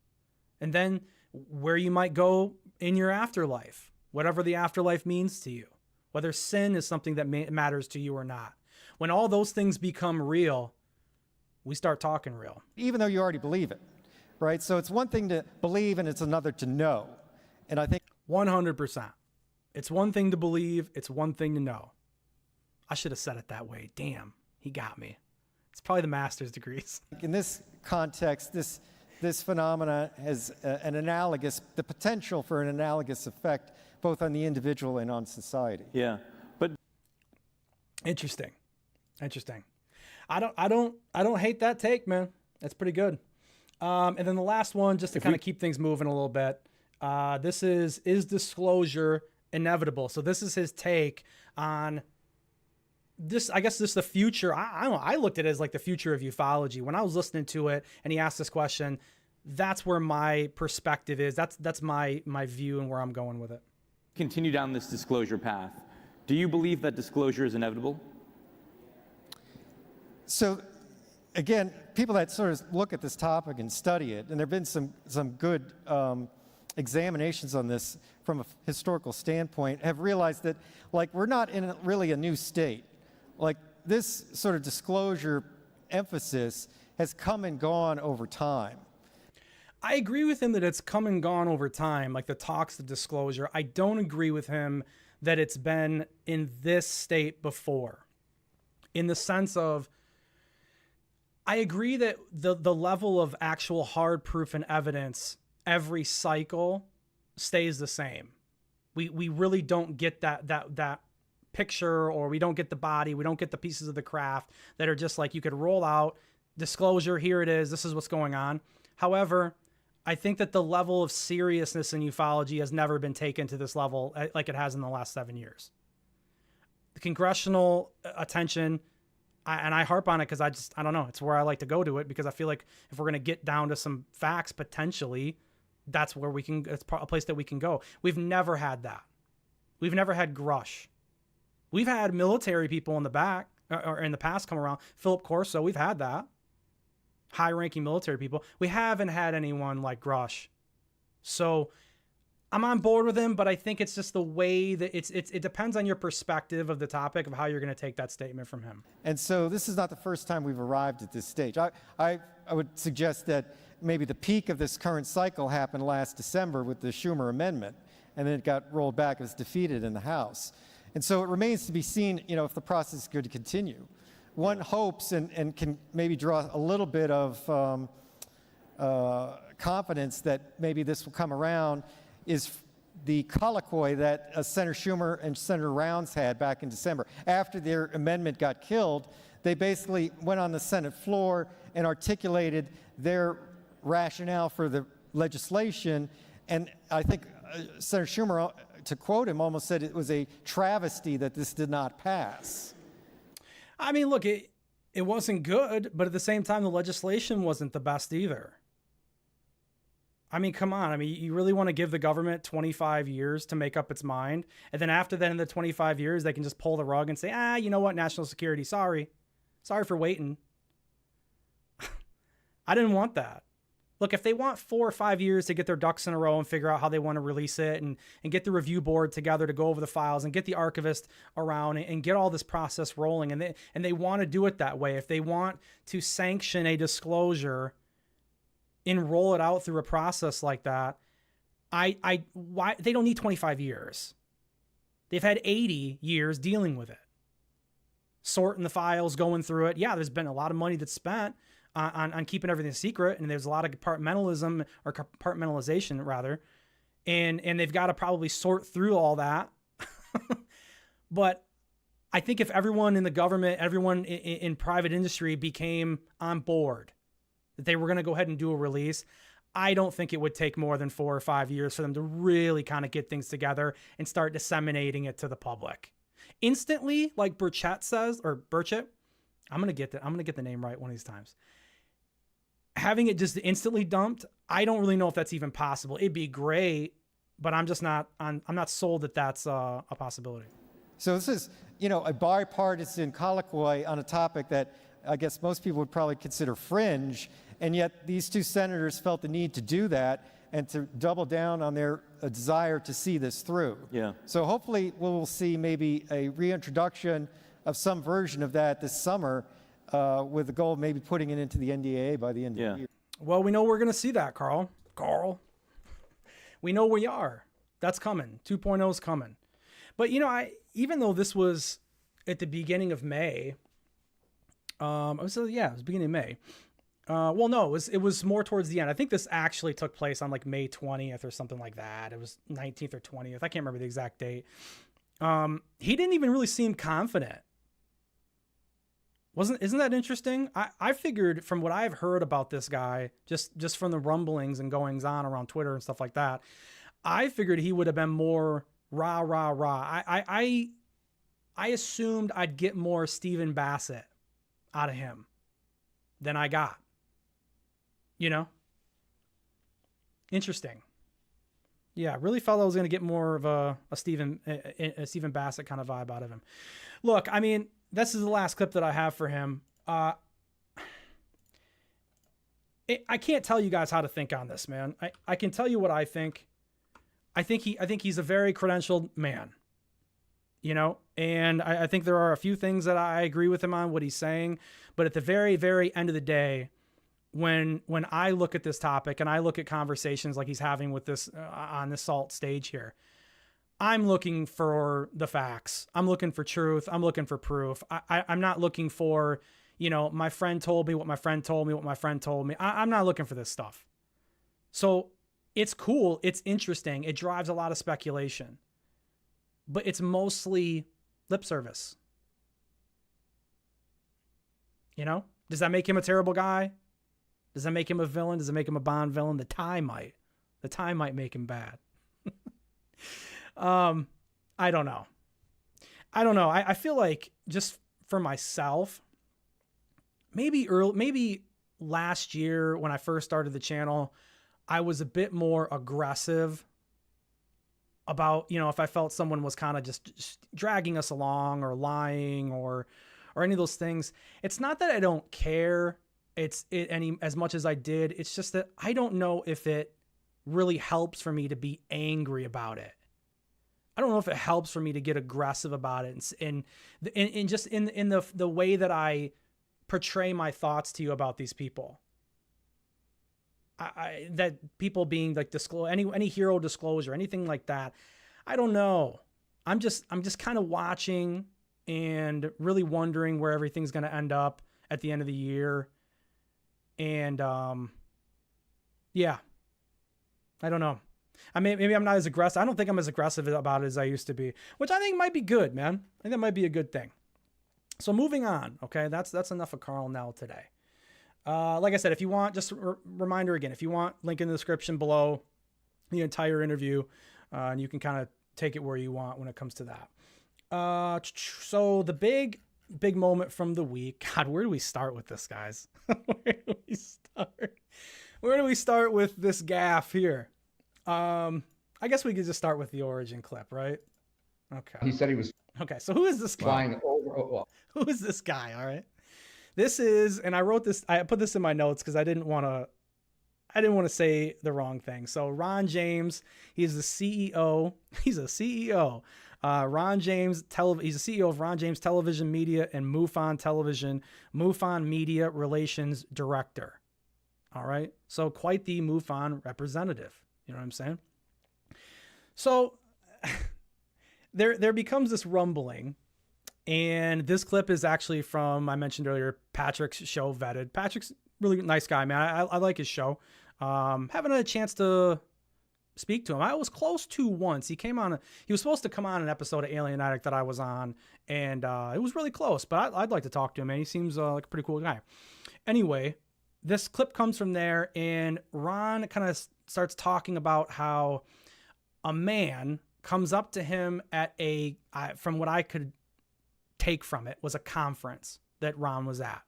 And then where you might go in your afterlife, whatever the afterlife means to you, whether sin is something that matters to you or not. When all those things become real, we start talking real.
Even though you already believe it, right? So it's one thing to believe and it's another to know. And I think
100%. It's one thing to believe. It's one thing to know. I should have said it that way. Damn, he got me. It's probably the master's degrees.
in this context, this phenomena has the potential for an analogous effect both on the individual and on society.
Yeah, but
Interesting. I don't hate that take, man. That's pretty good. And then the last one, just to kind of keep things moving a little bit. This is disclosure inevitable? So this is his take on this. I guess this is the future. I don't know. I looked at it as like the future of ufology. When I was listening to it and he asked this question, that's where my perspective is. That's my view and where I'm going with it.
continue down this disclosure path. Do you believe that disclosure is inevitable?
So again, people that sort of look at this topic and study it, and there have been some good examinations on this from a historical standpoint, have realized that like we're not in really a new state. Like this sort of disclosure emphasis has come and gone over time.
I agree with him that it's come and gone over time, like the talks, the disclosure. I don't agree with him that it's been in this state before, in the sense of, I agree that the level of actual hard proof and evidence every cycle stays the same. We really don't get that picture, or we don't get the body, we don't get the pieces of the craft that are just like you could roll out, disclosure, here it is, this is what's going on. However, I think that the level of seriousness in ufology has never been taken to this level like it has in the last 7 years. The congressional attention, and I harp on it because I don't know, it's where I like to go to it, because I feel like if we're going to get down to some facts, potentially, that's where it's a place that we can go. We've never had that. We've never had Grush. We've had military people in the back, or in the past come around. Philip Corso, we've had that. High-ranking military people. We haven't had anyone like Grush. So I'm on board with him, but I think it's just the way that it depends on your perspective of the topic of how you're going to take that statement from him.
And so this is not the first time we've arrived at this stage. I would suggest that maybe the peak of this current cycle happened last December with the Schumer Amendment, and then it got rolled back, it was defeated in the House. And so it remains to be seen, if the process is going to continue. One hopes and can maybe draw a little bit of confidence that maybe this will come around is the colloquy that Senator Schumer and Senator Rounds had back in December. After their amendment got killed, they basically went on the Senate floor and articulated their rationale for the legislation. And I think Senator Schumer, to quote him, almost said it was a travesty that this did not pass.
I mean, look, it wasn't good, but at the same time, the legislation wasn't the best either. I mean, come on. I mean, you really want to give the government 25 years to make up its mind, and then after that, in the 25 years, they can just pull the rug and say, you know what, national security, sorry for waiting. I didn't want that. Look, if they want 4 or 5 years to get their ducks in a row and figure out how they want to release it and get the review board together to go over the files and get the archivist around and get all this process rolling, and they want to do it that way, if they want to sanction a disclosure and roll it out through a process like that, why they don't need 25 years. They've had 80 years dealing with it, sorting the files, going through it. Yeah, there's been a lot of money that's spent on keeping everything secret, and there's a lot of compartmentalization rather, and they've got to probably sort through all that. But I think if everyone in the government, everyone in private industry became on board that they were going to go ahead and do a release, I don't think it would take more than 4 or 5 years for them to really kind of get things together and start disseminating it to the public instantly, like Burchett says, or Burchett. I'm gonna get the name right one of these times. Having it just instantly dumped, I don't really know if that's even possible. It'd be great, but I'm not sold that that's a possibility.
So this is, a bipartisan colloquy on a topic that I guess most people would probably consider fringe, and yet these two senators felt the need to do that and to double down on their desire to see this through.
Yeah.
So hopefully we'll see maybe a reintroduction of some version of that this summer, with the goal of maybe putting it into the NDAA by the end of the year.
Well, we know we're going to see that, Carl. We know we are. That's coming. 2.0 is coming. But, even though this was at the beginning of May, it was beginning of May. Well, no, it was more towards the end. I think this actually took place on like May 20th or something like that. It was 19th or 20th. I can't remember the exact date. He didn't even really seem confident. Isn't that interesting? I figured from what I've heard about this guy, just from the rumblings and goings on around Twitter and stuff like that, I figured he would have been more rah, rah, rah. I assumed I'd get more Stephen Bassett out of him than I got. Interesting. Yeah, really felt I was going to get more of a Stephen Bassett kind of vibe out of him. Look, I mean, this is the last clip that I have for him. I can't tell you guys how to think on this, man. I can tell you what I think. I think he's a very credentialed man, and I think there are a few things that I agree with him on what he's saying. But at the very, very end of the day, when I look at this topic and I look at conversations like he's having with this on this SALT stage here, I'm looking for the facts. I'm looking for truth. I'm looking for proof. I'm not looking for, my friend told me what my friend told me, what my friend told me. I'm not looking for this stuff. So it's cool. It's interesting. It drives a lot of speculation, but it's mostly lip service. Does that make him a terrible guy? Does that make him a villain? Does it make him a Bond villain? The tie might make him bad. I don't know. I feel like, just for myself, maybe last year when I first started the channel, I was a bit more aggressive about, if I felt someone was kind of just dragging us along or lying or any of those things. It's not that I don't care any as much as I did. It's just that I don't know if it really helps for me to be angry about it. I don't know if it helps for me to get aggressive about it and just in the way that I portray my thoughts to you about these people. That people being like any hero disclosure, anything like that. I don't know. I'm just kind of watching and really wondering where everything's going to end up at the end of the year. And yeah, I don't know. I mean, maybe I'm not as aggressive. I don't think I'm as aggressive about it as I used to be, which I think might be good, man. I think that might be a good thing. So moving on. Okay. That's enough of Carl Nell today. Like I said, if you want, just a reminder again, if you want, link in the description below the entire interview, and you can kind of take it where you want when it comes to that. So the big moment from the week. God, where do we start with this, guys? Where do we start with this gaffe here? I guess we could just start with the origin clip, right? Okay.
He said he was
Okay, so who is this guy?
flying over.
Who is this guy? All right. This is, and I wrote this, I put this in my notes because I didn't want to say the wrong thing. So Ron James, he's the CEO. He's a CEO. Ron James, he's the CEO of Ron James Television Media and MUFON Television, MUFON Media Relations Director. All right. So quite the MUFON representative. You know what I'm saying? So there becomes this rumbling. And this clip is actually from, I mentioned earlier, Patrick's show, Vetted. Patrick's really nice guy, man. I like his show. Haven't had a chance to speak to him. I was close to once. He was supposed to come on an episode of Alien Addict that I was on, and it was really close, but I'd like to talk to him, man. He seems like a pretty cool guy. Anyway, this clip comes from there, and Ron kind of starts talking about how a man comes up to him at from what I could take from it, was a conference that Ron was at.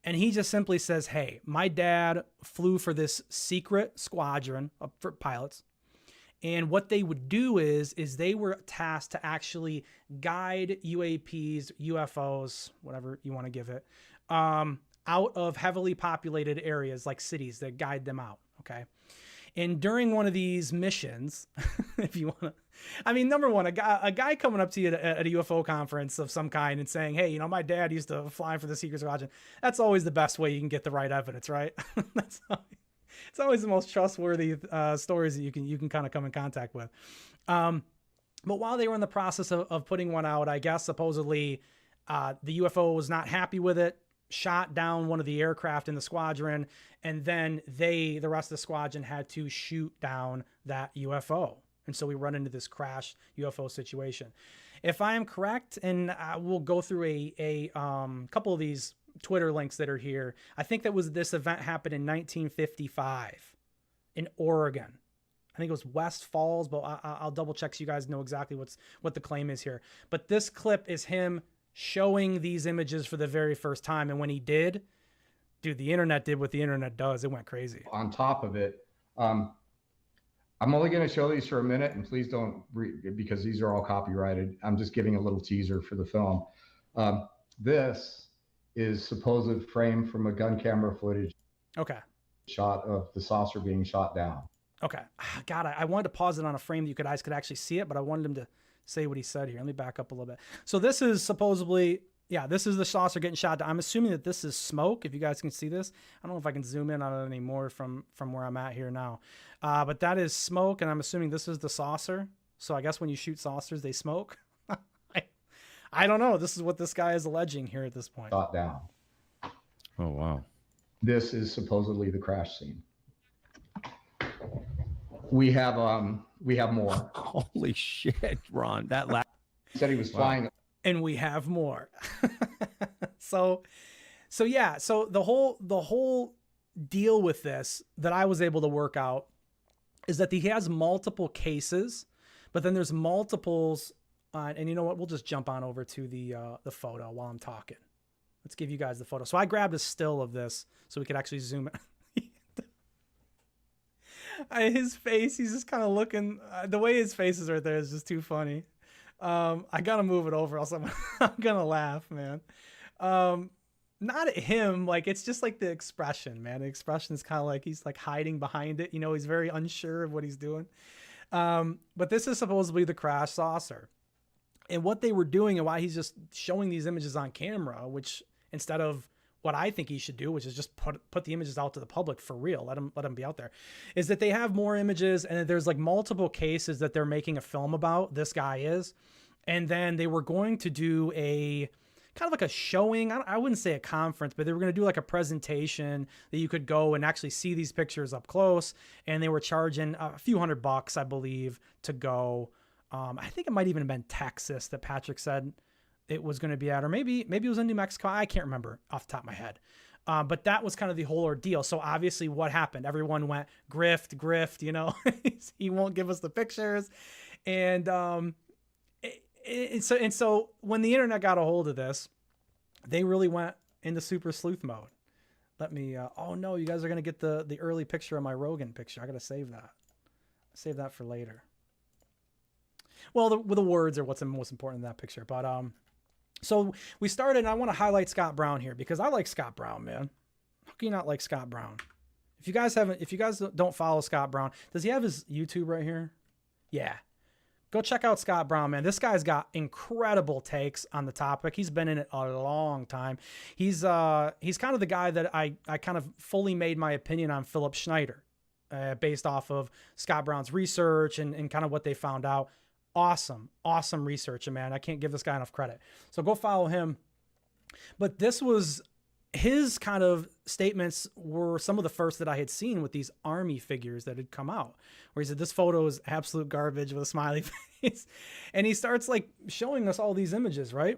And he just simply says, hey, my dad flew for this secret squadron for pilots. And what they would do is they were tasked to actually guide UAPs, UFOs, whatever you want to give it, out of heavily populated areas like cities, that guide them out. Okay. And during one of these missions, if you want to, I mean, number one, a guy coming up to you at a UFO conference of some kind and saying, hey, my dad used to fly for the secret squadron. That's always the best way you can get the right evidence, right? It's always the most trustworthy stories that you can kind of come in contact with. But while they were in the process of putting one out, I guess supposedly the UFO was not happy with it, shot down one of the aircraft in the squadron, and then the rest of the squadron had to shoot down that UFO. And so we run into this crash UFO situation. If I am correct, and we'll go through a couple of these Twitter links that are here, I think this event happened in 1955 in Oregon. I think it was West Falls, but I'll double check so you guys know exactly what the claim is here. But this clip is him showing these images for the very first time. And when he did, dude, the internet did what the internet does. It went crazy.
On top of it, I'm only going to show these for a minute, and please don't read, because these are all copyrighted. I'm just giving a little teaser for the film. This is supposed frame from a gun camera footage.
Okay.
Shot of the saucer being shot down.
Okay. God, I wanted to pause it on a frame that you guys could actually see it, but I wanted him to say what he said here. Let me back up a little bit. So this is supposedly, this is the saucer getting shot down. I'm assuming that this is smoke, if you guys can see this. I don't know if I can zoom in on it anymore from where I'm at here now. But that is smoke, and I'm assuming this is the saucer. So I guess when you shoot saucers, they smoke. I don't know. This is what this guy is alleging here at this point.
Shot down.
Oh, wow.
This is supposedly the crash scene. We have more.
Holy shit, Ron. That last
He said he was flying.
And we have more. So the whole deal with this that I was able to work out is that he has multiple cases, but then there's multiples on, and you know what? We'll just jump on over to the photo while I'm talking. Let's give you guys the photo. So I grabbed a still of this so we could actually zoom in. His face, he's just kind of looking, the way his face is right there is just too funny. I gotta move it over, else I'm gonna laugh, man. Not at him, like, it's just like the expression, man. The expression is kind of like he's like hiding behind it. He's very unsure of what he's doing. But this is supposedly the crash saucer. And what they were doing, and why he's just showing these images on camera, which instead of what I think he should do, which is just put the images out to the public for real, let them be out there, is that they have more images, and there's like multiple cases that they're making a film about. This guy is, and then they were going to do a kind of like a showing. I wouldn't say a conference, but they were going to do like a presentation that you could go and actually see these pictures up close. And they were charging a few $100, I believe, to go. I think it might even have been Texas that Patrick said it was going to be at, or maybe it was in New Mexico. I can't remember off the top of my head. But that was kind of the whole ordeal. So obviously what happened? Everyone went grift, he won't give us the pictures. And so when the internet got a hold of this, they really went into super sleuth mode. Let me, oh no, you guys are going to get the early picture of my Rogan picture. I got to save that. Save that for later. Well, the words are what's most important in that picture. But, So we started, and I want to highlight Scott Brown here because I like Scott Brown, man. How can you not like Scott Brown? If you guys don't follow Scott Brown, does he have his YouTube right here? Yeah. Go check out Scott Brown, man. This guy's got incredible takes on the topic. He's been in it a long time. He's kind of the guy that I kind of fully made my opinion on Philip Schneider, based off of Scott Brown's research and kind of what they found out. Awesome research, man. I can't give this guy enough credit. So go follow him. But this was his kind of statements were some of the first that I had seen with these army figures that had come out, where he said, this photo is absolute garbage with a smiley face. And he starts like showing us all these images, right?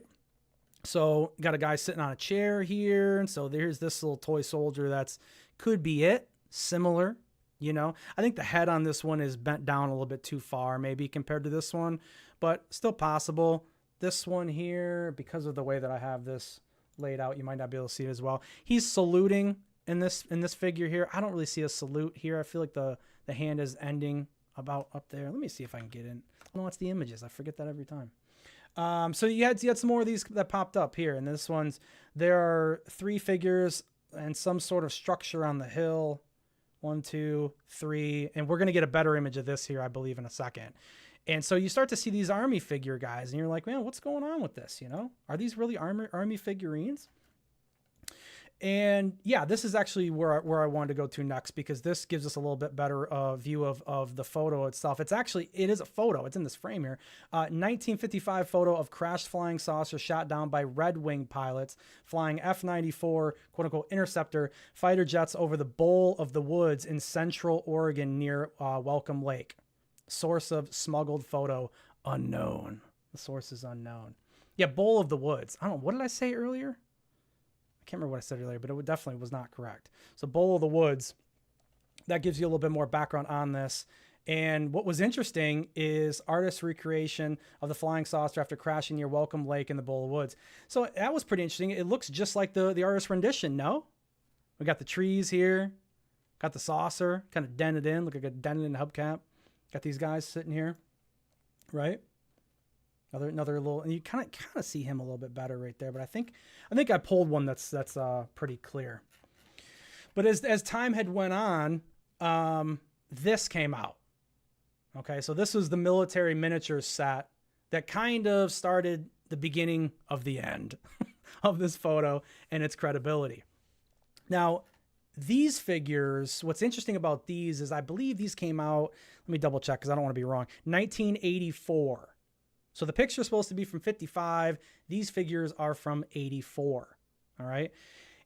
So got a guy sitting on a chair here. And so there's this little toy soldier that's could be it, similar. You know, I think the head on this one is bent down a little bit too far, maybe compared to this one, but still possible. This one here, because of the way that I have this laid out, you might not be able to see it as well. He's saluting in this figure here. I don't really see a salute here. I feel like the hand is ending about up there. Let me see if I can get in. Oh, no, it's the images. I forget that every time. So you had some more of these that popped up here. And this one's, there are 3 figures and some sort of structure on the hill. 1, 2, 3, and we're going to get a better image of this here, I believe, in a second. And so you start to see these army figure guys, and you're like, man, what's going on with this? You know, are these really army figurines? And yeah, this is actually where I wanted to go to next, because this gives us a little bit better view of the photo itself. It is a photo. It's in this frame here. 1955 photo of crashed flying saucer shot down by Red Wing pilots flying F-94, quote unquote, interceptor fighter jets over the bowl of the woods in central Oregon near Welcome Lake. Source of smuggled photo unknown. The source is unknown. Yeah, bowl of the woods. I don't know. What did I say earlier? I can't remember what I said earlier, but it definitely was not correct. So bowl of the woods, that gives you a little bit more background on this. And what was interesting is artist's recreation of the flying saucer after crashing near Welcome Lake in the bowl of woods. So that was pretty interesting. It looks just like the artist's rendition, no? We got the trees here, got the saucer kind of dented in, look like a dented in hubcap. Got these guys sitting here, right? Another little, and you kind of see him a little bit better right there. But I think I pulled one that's pretty clear. But as time had went on, this came out. Okay, so this was the military miniatures set that kind of started the beginning of the end of this photo and its credibility. Now, these figures, what's interesting about these is I believe these came out, let me double check because I don't want to be wrong, 1984. So the picture is supposed to be from 55. These figures are from 84. All right.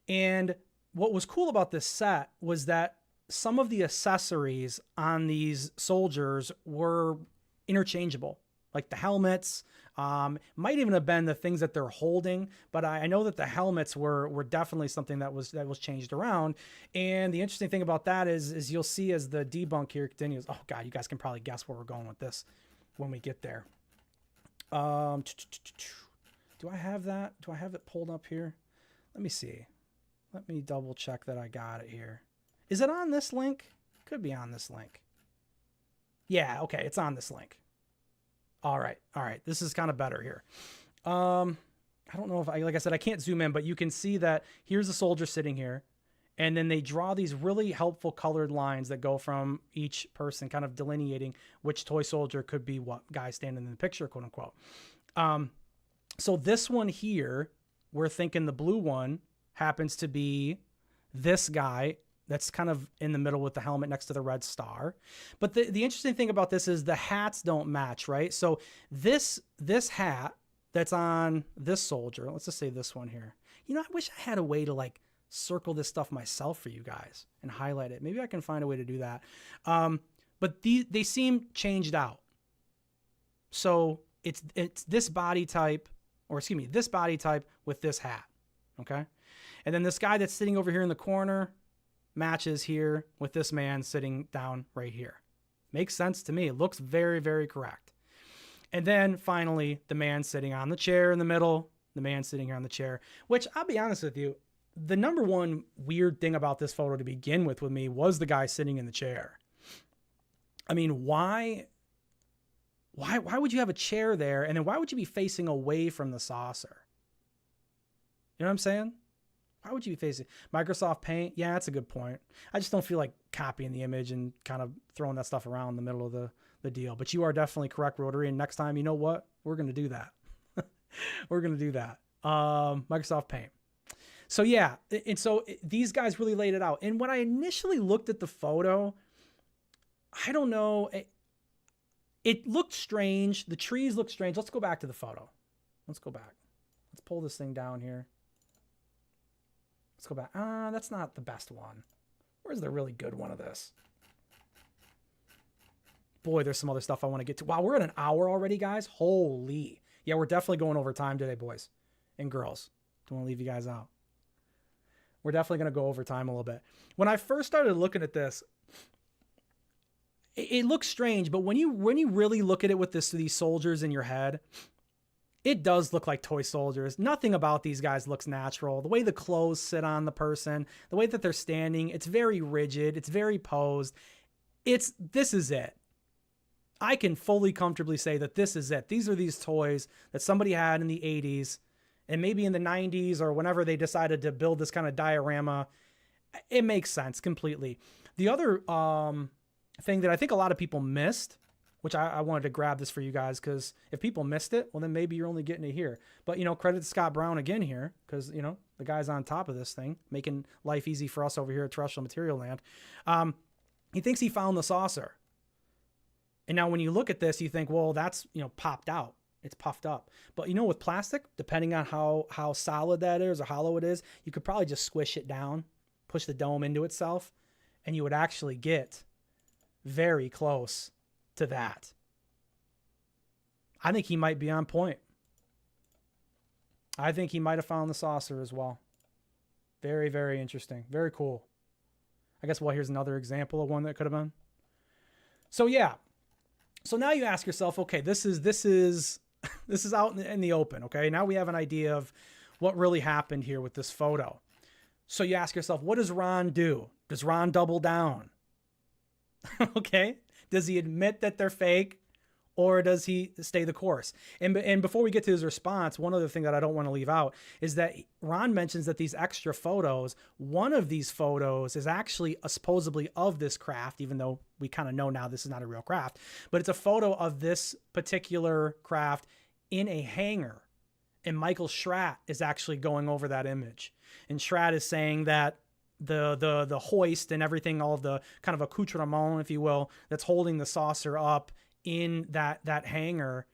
And what was cool about this set was that some of the accessories on these soldiers were interchangeable, like the helmets, might even have been the things that they're holding, but I know that the helmets were definitely something that was changed around. And the interesting thing about that is you'll see as the debunk here continues. Oh God, you guys can probably guess where we're going with this when we get there. Do I have that? Do I have it pulled up here? Let me see. Let me double check that I got it here. Is it on this link? Could be on this link. Yeah, okay, it's on this link. All right. This is kind of better here. I don't know if like I said, I can't zoom in, but you can see that here's a soldier sitting here. And then they draw these really helpful colored lines that go from each person, kind of delineating which toy soldier could be what guy standing in the picture, quote unquote. So this one here, we're thinking the blue one happens to be this guy that's kind of in the middle with the helmet next to the red star. But the interesting thing about this is the hats don't match, right? So this hat that's on this soldier, let's just say this one here. You know, I wish I had a way to like circle this stuff myself for you guys and highlight it. Maybe I can find a way to do that. But they seem changed out. So it's this body type, or excuse me, this body type with this hat. Okay. And then this guy that's sitting over here in the corner matches here with this man sitting down right here. Makes sense to me. It looks very, very correct. And then finally, the man sitting on the chair in the middle, the man sitting here on the chair, which I'll be honest with you, the number one weird thing about this photo to begin with me was the guy sitting in the chair. I mean, why would you have a chair there? And then why would you be facing away from the saucer? You know what I'm saying? Why would you be facing Microsoft Paint? Yeah, that's a good point. I just don't feel like copying the image and kind of throwing that stuff around in the middle of the deal. But you are definitely correct, Rotary. And next time, you know what? We're going to do that. We're going to do that. Microsoft Paint. So yeah, and so these guys really laid it out. And when I initially looked at the photo, I don't know, it looked strange. The trees look strange. Let's go back to the photo. Let's go back. Let's pull this thing down here. Let's go back. That's not the best one. Where's the really good one of this? Boy, there's some other stuff I want to get to. Wow, we're at an hour already, guys. Holy. Yeah, we're definitely going over time today, boys and girls. Don't want to leave you guys out. We're definitely going to go over time a little bit. When I first started looking at this, it looks strange, but when you really look at it with these soldiers in your head, it does look like toy soldiers. Nothing about these guys looks natural. The way the clothes sit on the person, the way that they're standing, it's very rigid. It's very posed. This is it. I can fully comfortably say that this is it. These are these toys that somebody had in the 80s and maybe in the 90s or whenever they decided to build this kind of diorama. It makes sense completely. The other thing that I think a lot of people missed, which I wanted to grab this for you guys, because if people missed it, well, then maybe you're only getting it here. But, credit to Scott Brown again here, because, the guy's on top of this thing, making life easy for us over here at Terrestrial Material Land. He thinks he found the saucer. And now when you look at this, you think, well, that's, popped out. It's puffed up. But, with plastic, depending on how solid that is or hollow it is, you could probably just squish it down, push the dome into itself, and you would actually get very close to that. I think he might be on point. I think he might have found the saucer as well. Very, very interesting. Very cool. I guess, well, here's another example of one that could have been. So yeah. So now you ask yourself, okay, this is out in the open. Okay. Now we have an idea of what really happened here with this photo. So you ask yourself, what does Ron do? Does Ron double down? Okay. Does he admit that they're fake, or does he stay the course? And before we get to his response, one other thing that I don't want to leave out is that Ron mentions that these extra photos, one of these photos is actually supposedly of this craft, even though we kind of know now this is not a real craft, but it's a photo of this particular craft in a hangar. And Michael Schratt is actually going over that image. And Schratt is saying that the hoist and everything, all of the kind of accoutrement, if you will, that's holding the saucer up in that hangar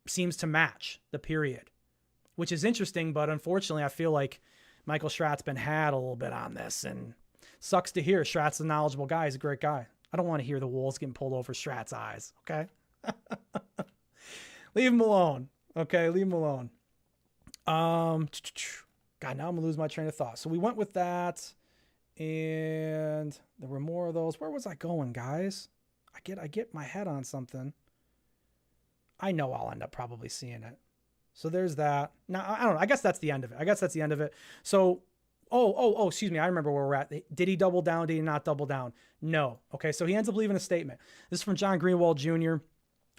seems to match the period, which is interesting. But unfortunately, I feel like Michael Schratt's been had a little bit on this, and sucks to hear. Schratt's a knowledgeable guy. He's a great guy. I don't want to hear the wolves getting pulled over Schratt's eyes. Okay. Leave him alone. Okay. Leave him alone. God, now I'm gonna lose my train of thought. So we went with that. And there were more of those. Where was I going, guys? I get my head on something. I know I'll end up probably seeing it. So there's that. Now, I don't know. I guess that's the end of it. So, excuse me. I remember where we're at. Did he double down? Did he not double down? No. Okay. So he ends up leaving a statement. This is from John Greenwald Jr.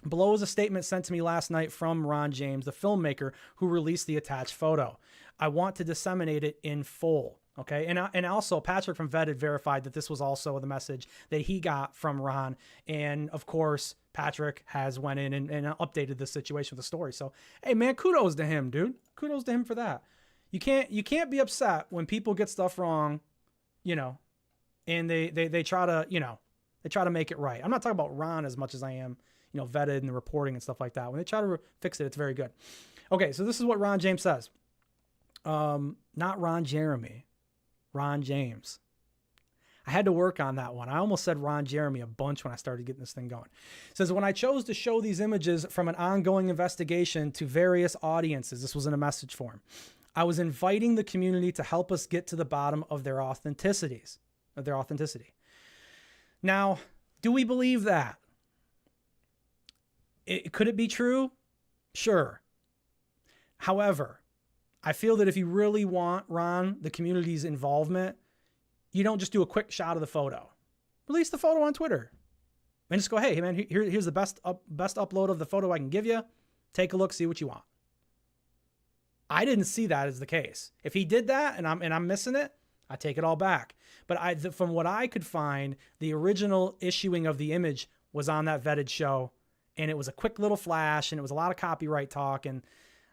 Below is a statement sent to me last night from Ron James, the filmmaker who released the attached photo. I want to disseminate it in full. Okay. And also Patrick from Vetted verified that this was also the message that he got from Ron. And of course, Patrick has went in and updated the situation with the story. So, hey man, kudos to him, dude. Kudos to him for that. You can't be upset when people get stuff wrong, and they try to, they try to make it right. I'm not talking about Ron as much as I am, Vetted and the reporting and stuff like that. When they try to fix it, it's very good. Okay. So this is what Ron James says. Not Ron Jeremy. Ron James. I had to work on that one. I almost said Ron Jeremy a bunch when I started getting this thing going. It says, when I chose to show these images from an ongoing investigation to various audiences, this was in a message form, I was inviting the community to help us get to the bottom of their authenticity. Now, do we believe that? Could it be true? Sure. However, I feel that if you really want, Ron, the community's involvement, you don't just do a quick shot of the photo. Release the photo on Twitter and just go, hey man, here's the best upload of the photo I can give you. Take a look, see what you want. I didn't see that as the case. If he did that and I'm missing it, I take it all back. But from what I could find, the original issuing of the image was on that vetted show, and it was a quick little flash, and it was a lot of copyright talk, and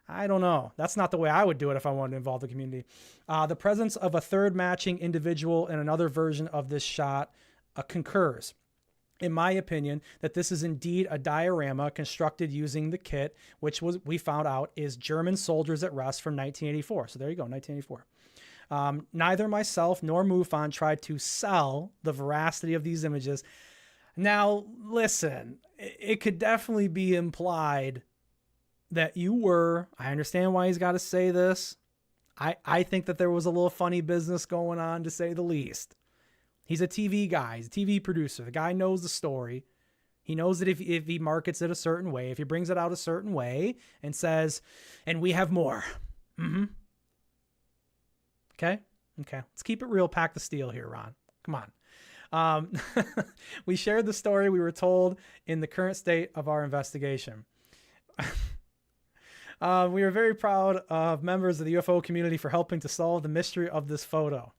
I don't know. That's not the way I would do it if I wanted to involve the community. The presence of a third matching individual in another version of this shot concurs, in my opinion, that this is indeed a diorama constructed using the kit, which we found out is German Soldiers at Rest from 1984. So there you go, 1984. Neither myself nor MUFON tried to sell the veracity of these images. Now, listen, it could definitely be implied that you were. I understand why he's got to say this. I think that there was a little funny business going on, to say the least. He's a TV guy. He's a TV producer. The guy knows the story. He knows that if he markets it a certain way, if he brings it out a certain way and says, and we have more. Mm-hmm. Okay. Let's keep it real. Pack the steel here, Ron. Come on. We shared the story we were told in the current state of our investigation. We are very proud of members of the UFO community for helping to solve the mystery of this photo.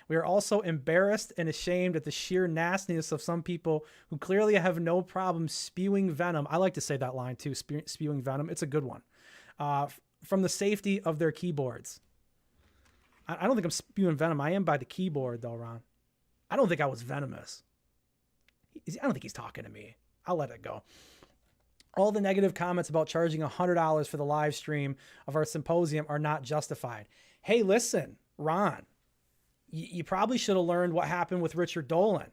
We are also embarrassed and ashamed at the sheer nastiness of some people who clearly have no problem spewing venom. I like to say that line too, spewing venom. It's a good one. From the safety of their keyboards. I don't think I'm spewing venom. I am by the keyboard though, Ron. I don't think I was venomous. I don't think he's talking to me. I'll let it go. All the negative comments about charging $100 for the live stream of our symposium are not justified. Hey, listen, Ron, you probably should have learned what happened with Richard Dolan.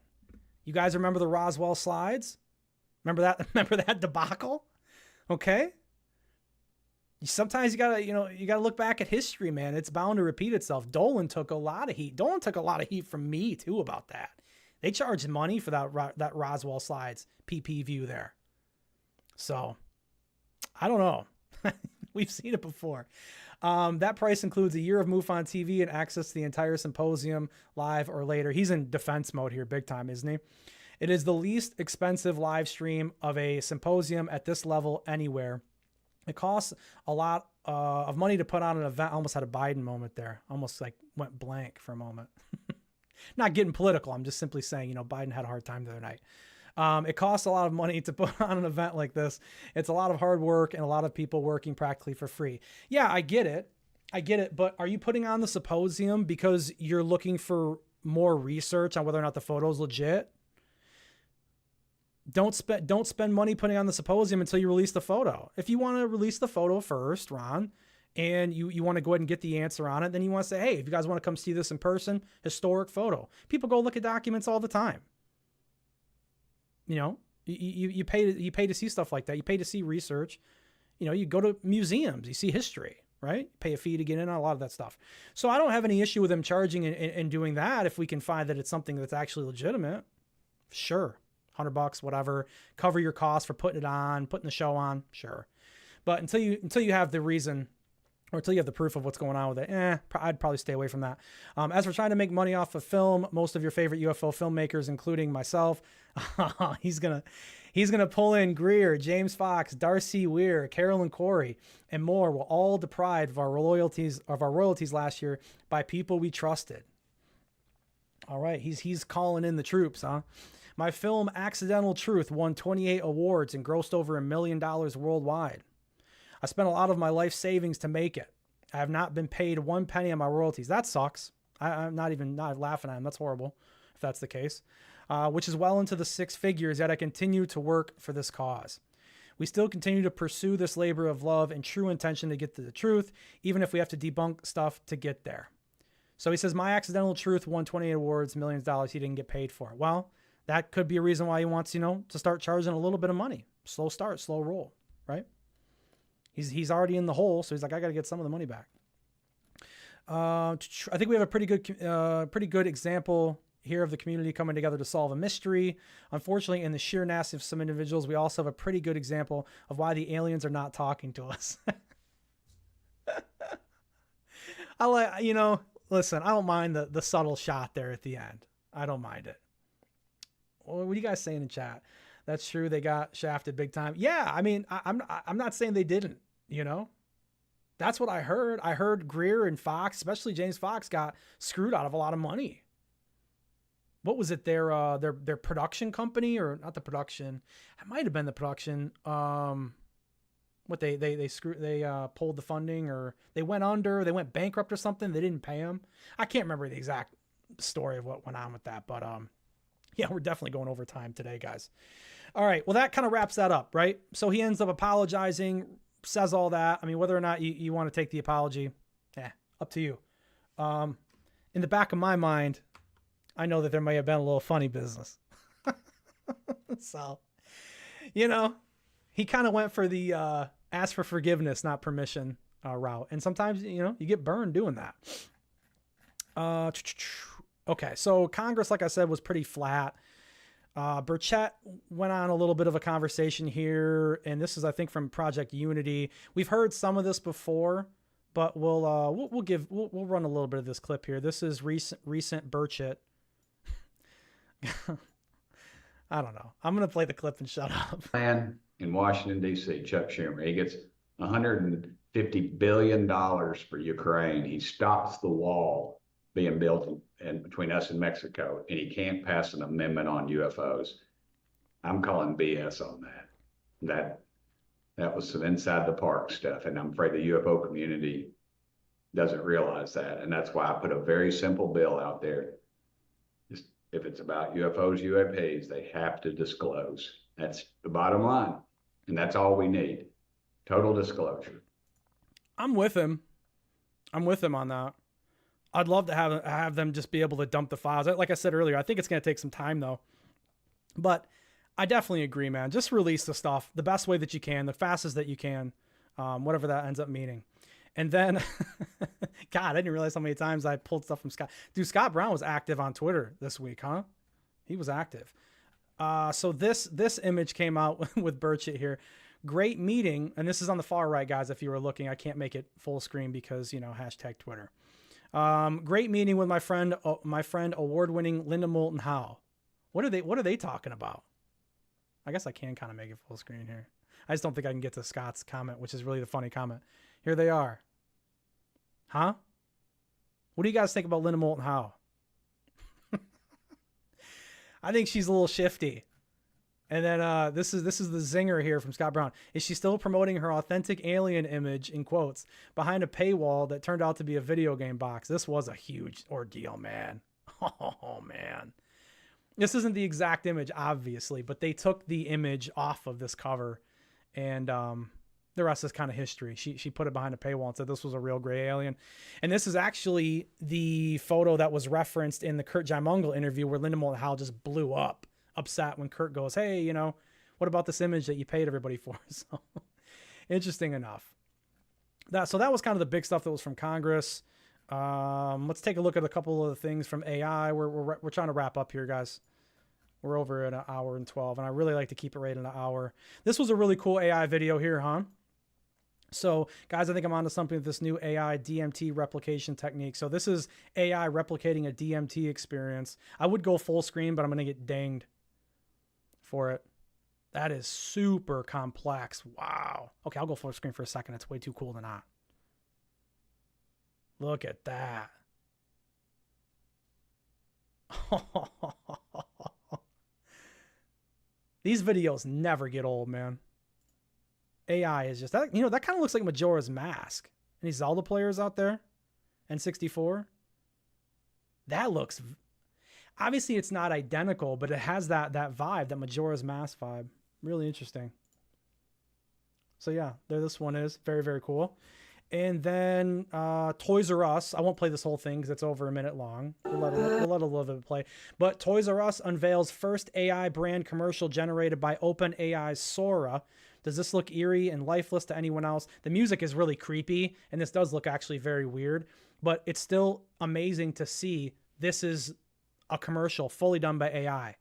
You guys remember the Roswell slides? Remember that? Remember that debacle? Okay. Sometimes you gotta look back at history, man. It's bound to repeat itself. Dolan took a lot of heat. Dolan took a lot of heat from me too about that. They charged money for that Roswell slides PP view there. So I don't know. We've seen it before. That price includes a year of MUFON TV and access to the entire symposium live or later. He's in defense mode here big time, isn't he? It is the least expensive live stream of a symposium at this level anywhere. It costs a lot of money to put on an event. I almost had a Biden moment there. Almost like went blank for a moment. Not getting political. I'm just simply saying, Biden had a hard time the other night. It costs a lot of money to put on an event like this. It's a lot of hard work and a lot of people working practically for free. Yeah, I get it. But are you putting on the symposium because you're looking for more research on whether or not the photo is legit? Don't spend money putting on the symposium until you release the photo. If you want to release the photo first, Ron, and you want to go ahead and get the answer on it, then you want to say, hey, if you guys want to come see this in person, historic photo. People go look at documents all the time. You pay to see stuff like that. You pay to see research. You go to museums, you see history, right? Pay a fee to get in on a lot of that stuff. So I don't have any issue with them charging and doing that if we can find that it's something that's actually legitimate. Sure. $100, whatever. Cover your costs for putting it on, putting the show on. Sure. But until you have the reason, or until you have the proof of what's going on with it, I'd probably stay away from that. As for trying to make money off of film, most of your favorite UFO filmmakers, including myself, he's gonna pull in Greer, James Fox, Darcy Weir, Carolyn Corey, and more were all deprived of our royalties last year by people we trusted. All right, he's calling in the troops, huh? My film Accidental Truth won 28 awards and grossed over $1 million worldwide. I spent a lot of my life savings to make it. I have not been paid one penny on my royalties. That sucks. I'm not laughing at him. That's horrible if that's the case. Which is well into the six figures, yet I continue to work for this cause. We still continue to pursue this labor of love and true intention to get to the truth, even if we have to debunk stuff to get there. So he says, my Accidental Truth won 28 awards, millions of dollars he didn't get paid for. Well, that could be a reason why he wants, to start charging a little bit of money. Slow start, slow roll, right? He's already in the hole, so he's like, I got to get some of the money back. I think we have a pretty good example here of the community coming together to solve a mystery. Unfortunately, in the sheer nastiness of some individuals, we also have a pretty good example of why the aliens are not talking to us. Listen, I don't mind the subtle shot there at the end. I don't mind it. Well, what are you guys saying in chat? That's true. They got shafted big time. Yeah, I mean, I'm not saying they didn't, That's what I heard. I heard Greer and Fox, especially James Fox, got screwed out of a lot of money. What was it? Their production company, or not the production? It might have been the production. What they pulled the funding, or they went under, they went bankrupt or something. They didn't pay them. I can't remember the exact story of what went on with that, but yeah, we're definitely going over time today, guys. All right, well, that kind of wraps that up, right? So he ends up apologizing, says all that. I mean, whether or not you want to take the apology, up to you. In the back of my mind, I know that there may have been a little funny business. So, you know, he kind of went for the ask for forgiveness, not permission route. And sometimes, you know, you get burned doing that. Okay, so Congress, like I said, was pretty flat. Burchett went on a little bit of a conversation here, and this is, I think, from Project Unity. We've heard some of this before, but we'll run a little bit of this clip here. This is recent Burchett. I don't know. I'm gonna play the clip and shut up.
Plan in Washington D.C. Chuck Schumer. He gets $150 billion for Ukraine. He stops the wall being built in between us and Mexico, and he can't pass an amendment on UFOs. I'm calling BS on that. That was some inside the park stuff, and I'm afraid the UFO community doesn't realize that, and that's why I put a very simple bill out there. Just, if it's about UFOs, UAPs, they have to disclose. That's the bottom line, and that's all we need. Total disclosure.
I'm with him on that. I'd love to have them just be able to dump the files. Like I said earlier, I think it's going to take some time though. But I definitely agree, man. Just release the stuff the best way that you can, the fastest that you can, whatever that ends up meaning. And then, God, I didn't realize how many times I pulled stuff from Scott. Dude, Scott Brown was active on Twitter this week, huh? He was active. So this image came out with Burchett here. Great meeting. And this is on the far right, guys. If you were looking, I can't make it full screen because, you know, hashtag Twitter. Great meeting with my friend, award-winning Linda Moulton Howe. What are they talking about? I guess I can kind of make it full screen here. I just don't think I can get to Scott's comment, which is really the funny comment. Here they are. Huh? What do you guys think about Linda Moulton Howe? I think she's a little shifty. And then this is the zinger here from Scott Brown. Is she still promoting her authentic alien image, in quotes, behind a paywall that turned out to be a video game box? This was a huge ordeal, man. Oh, man. This isn't the exact image, obviously, but they took the image off of this cover, and the rest is kind of history. She put it behind a paywall and said this was a real gray alien. And this is actually the photo that was referenced in the Kurt Jaimungal interview where Linda Moulton Howe just blew up, upset when Kurt goes, hey, you know, what about this image that you paid everybody for? So interesting enough. So that was kind of the big stuff that was from Congress. Let's take a look at a couple of the things from AI. We're trying to wrap up here, guys. We're over at 1 hour and 12, and I really like to keep it right in an hour. This was a really cool AI video here, huh? So, guys, I think I'm onto something with this new AI DMT replication technique. So this is AI replicating a DMT experience. I would go full screen, but I'm going to get dinged for it. That is super complex. Wow. Okay, I'll go full screen for a second. It's way too cool to not. Look at that. These videos never get old, man. AI is just that, you know, that kind of looks like Majora's Mask. Any Zelda players out there? N64? That looks, obviously it's not identical, but it has that vibe, that Majora's Mask vibe. Really interesting. So yeah, there this one is. Very, very cool. And then Toys R Us. I won't play this whole thing because it's over a minute long. We'll let a little bit play. But Toys R Us unveils first AI brand commercial generated by OpenAI's Sora. Does this look eerie and lifeless to anyone else? The music is really creepy, and this does look actually very weird. But it's still amazing to see this is a commercial fully done by AI.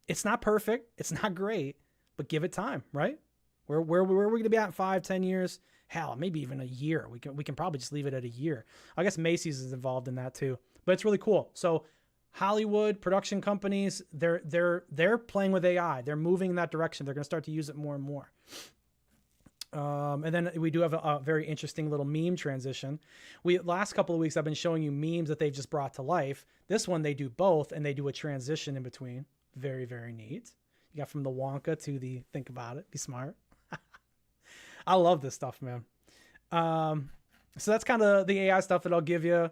It's not perfect. It's not great. But give it time, right? Where are we going to be at in 5-10 years? Hell, maybe even a year. We can probably just leave it at a year. I guess Macy's is involved in that too. But it's really cool. So Hollywood production companies, they're playing with AI. They're moving in that direction. They're going to start to use it more and more. And then we do have a very interesting little meme transition. Last couple of weeks, I've been showing you memes that they've just brought to life. This one, they do both, and they do a transition in between. Very, very neat. You got from the Wonka to the think about it, be smart. I love this stuff, man. So that's kind of the AI stuff that I'll give you.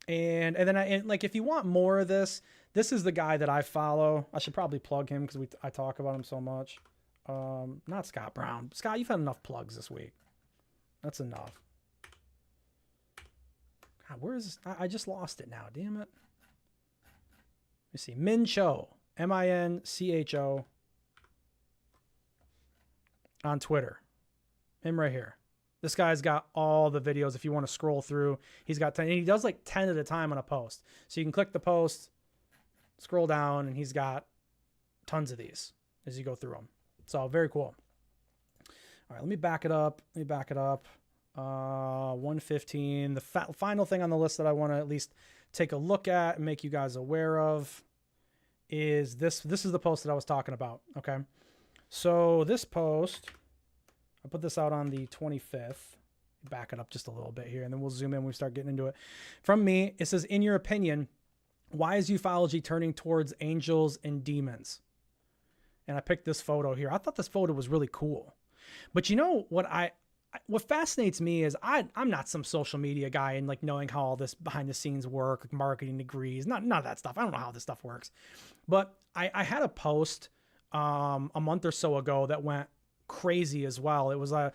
And then like, if you want more of this is the guy that I follow. I should probably plug him because I talk about him so much. Not Scott Brown. Scott, you've had enough plugs this week. That's enough. God, where is this? I just lost it now. Damn it. Let me see. Min Cho. MINCHO. On Twitter. Him right here. This guy's got all the videos. If you want to scroll through, he's got 10. And he does like 10 at a time on a post. So you can click the post, scroll down, and he's got tons of these as you go through them. So very cool. All right, let me back it up. 115. The final thing on the list that I want to at least take a look at and make you guys aware of is this. This is the post that I was talking about. Okay. So this post, I put this out on the 25th. Back it up just a little bit here, and then we'll zoom in when we start getting into it. From me, it says, in your opinion, why is ufology turning towards angels and demons? And I picked this photo here. I thought this photo was really cool. But you know what what fascinates me is I'm not some social media guy and like knowing how all this behind the scenes work, like marketing degrees, none of that stuff. I don't know how this stuff works. But I had a post a month or so ago that went crazy as well. It was an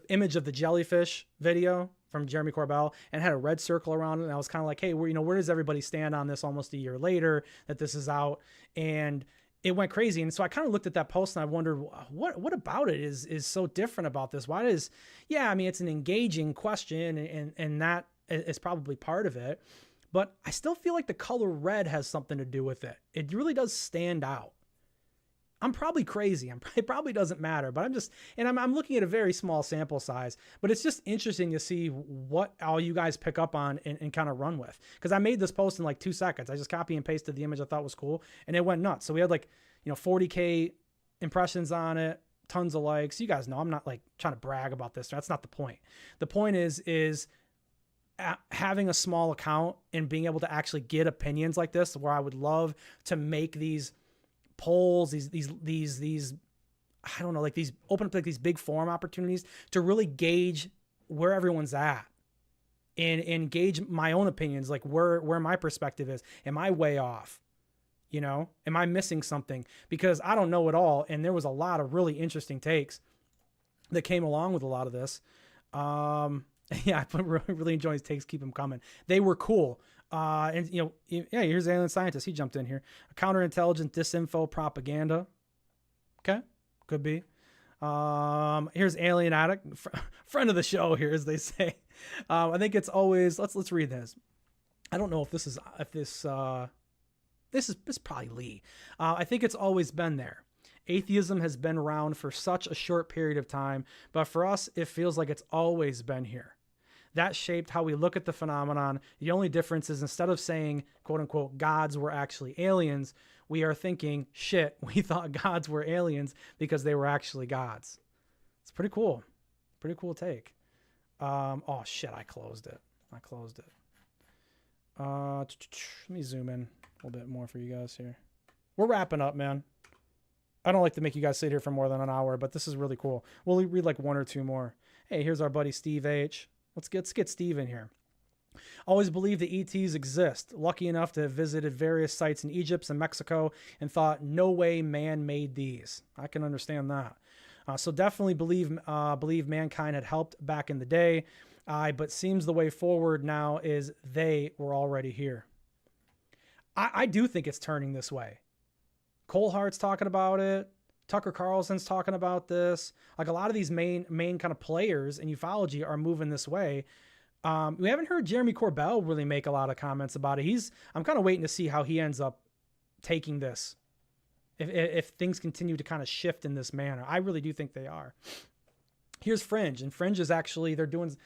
image of the jellyfish video from Jeremy Corbell and had a red circle around it. And I was kind of like, hey, where does everybody stand on this almost a year later that this is out? And it went crazy. And so I kind of looked at that post and I wondered, what about it is so different about this? It's an engaging question and that is probably part of it, but I still feel like the color red has something to do with it. It really does stand out. I'm probably crazy. It probably doesn't matter, but I'm looking at a very small sample size, but it's just interesting to see what all you guys pick up on and kind of run with. Cause I made this post in like 2 seconds. I just copy and pasted the image I thought was cool and it went nuts. So we had 40K impressions on it, tons of likes. You guys know, I'm not like trying to brag about this. That's not the point. The point is having a small account and being able to actually get opinions like this, where I would love to make these polls, these I don't know, like these open up like these big forum opportunities to really gauge where everyone's at and gauge my own opinions, like where my perspective is. Am I way off? Am I missing something? Because I don't know it all. And there was a lot of really interesting takes that came along with a lot of this. Yeah, I really enjoy his takes. Keep them coming. They were cool. Here's Alien Scientist. He jumped in here. Counterintelligence, disinfo, propaganda. Okay, could be. Here's Alien Addict, friend of the show here, as they say. I think it's always, let's read this. I don't know if this is probably Lee. I think it's always been there. Atheism has been around for such a short period of time, but for us, it feels like it's always been here. That shaped how we look at the phenomenon. The only difference is instead of saying, quote unquote, gods were actually aliens, we are thinking, shit, we thought gods were aliens because they were actually gods. It's pretty cool. Pretty cool take. Oh shit, I closed it. Let me zoom in a little bit more for you guys here. We're wrapping up, man. I don't like to make you guys sit here for more than an hour, but this is really cool. We'll read like one or two more. Hey, here's our buddy Steve H. Let's get Steve in here. Always believed the ETs exist. Lucky enough to have visited various sites in Egypt and Mexico and thought, no way man made these. I can understand that. So definitely believe mankind had helped back in the day. But seems the way forward now is they were already here. I do think it's turning this way. Cole Hart's talking about it. Tucker Carlson's talking about this. Like a lot of these main kind of players in ufology are moving this way. We haven't heard Jeremy Corbell really make a lot of comments about it. I'm kind of waiting to see how he ends up taking this. If things continue to kind of shift in this manner, I really do think they are. Here's Fringe, and Fringe is actually, they're doing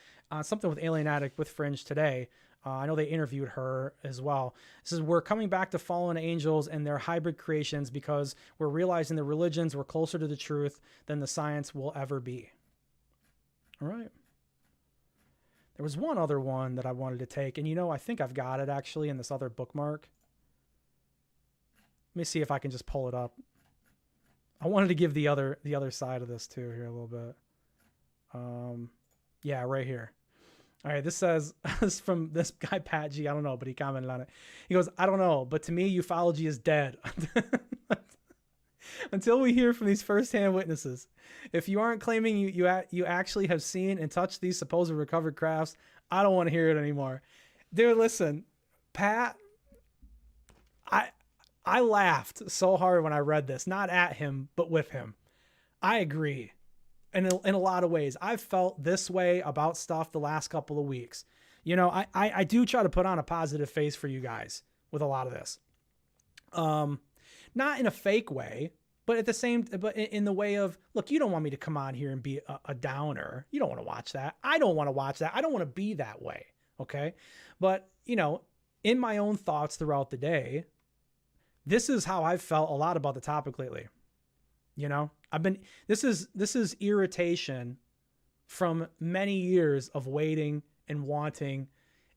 something with Alien Addict with Fringe today. I know they interviewed her as well. This is, we're coming back to fallen angels and their hybrid creations because we're realizing the religions were closer to the truth than the science will ever be. All right. There was one other one that I wanted to take, and I think I've got it actually in this other bookmark. Let me see if I can just pull it up. I wanted to give the other side of this too here a little bit. Yeah, right here. All right, this says, this is from this guy, Pat G. I don't know, but he commented on it. He goes, I don't know, but to me, ufology is dead. Until we hear from these firsthand witnesses. If you aren't claiming you actually have seen and touched these supposed recovered crafts, I don't want to hear it anymore. Dude, listen, Pat, I laughed so hard when I read this, not at him, but with him. I agree. And in a lot of ways, I've felt this way about stuff the last couple of weeks. I do try to put on a positive face for you guys with a lot of this. Not in a fake way, but in the way of, look, you don't want me to come on here and be a downer. You don't want to watch that. I don't want to watch that. I don't want to be that way. Okay. But in my own thoughts throughout the day, this is how I've felt a lot about the topic lately. This is irritation from many years of waiting and wanting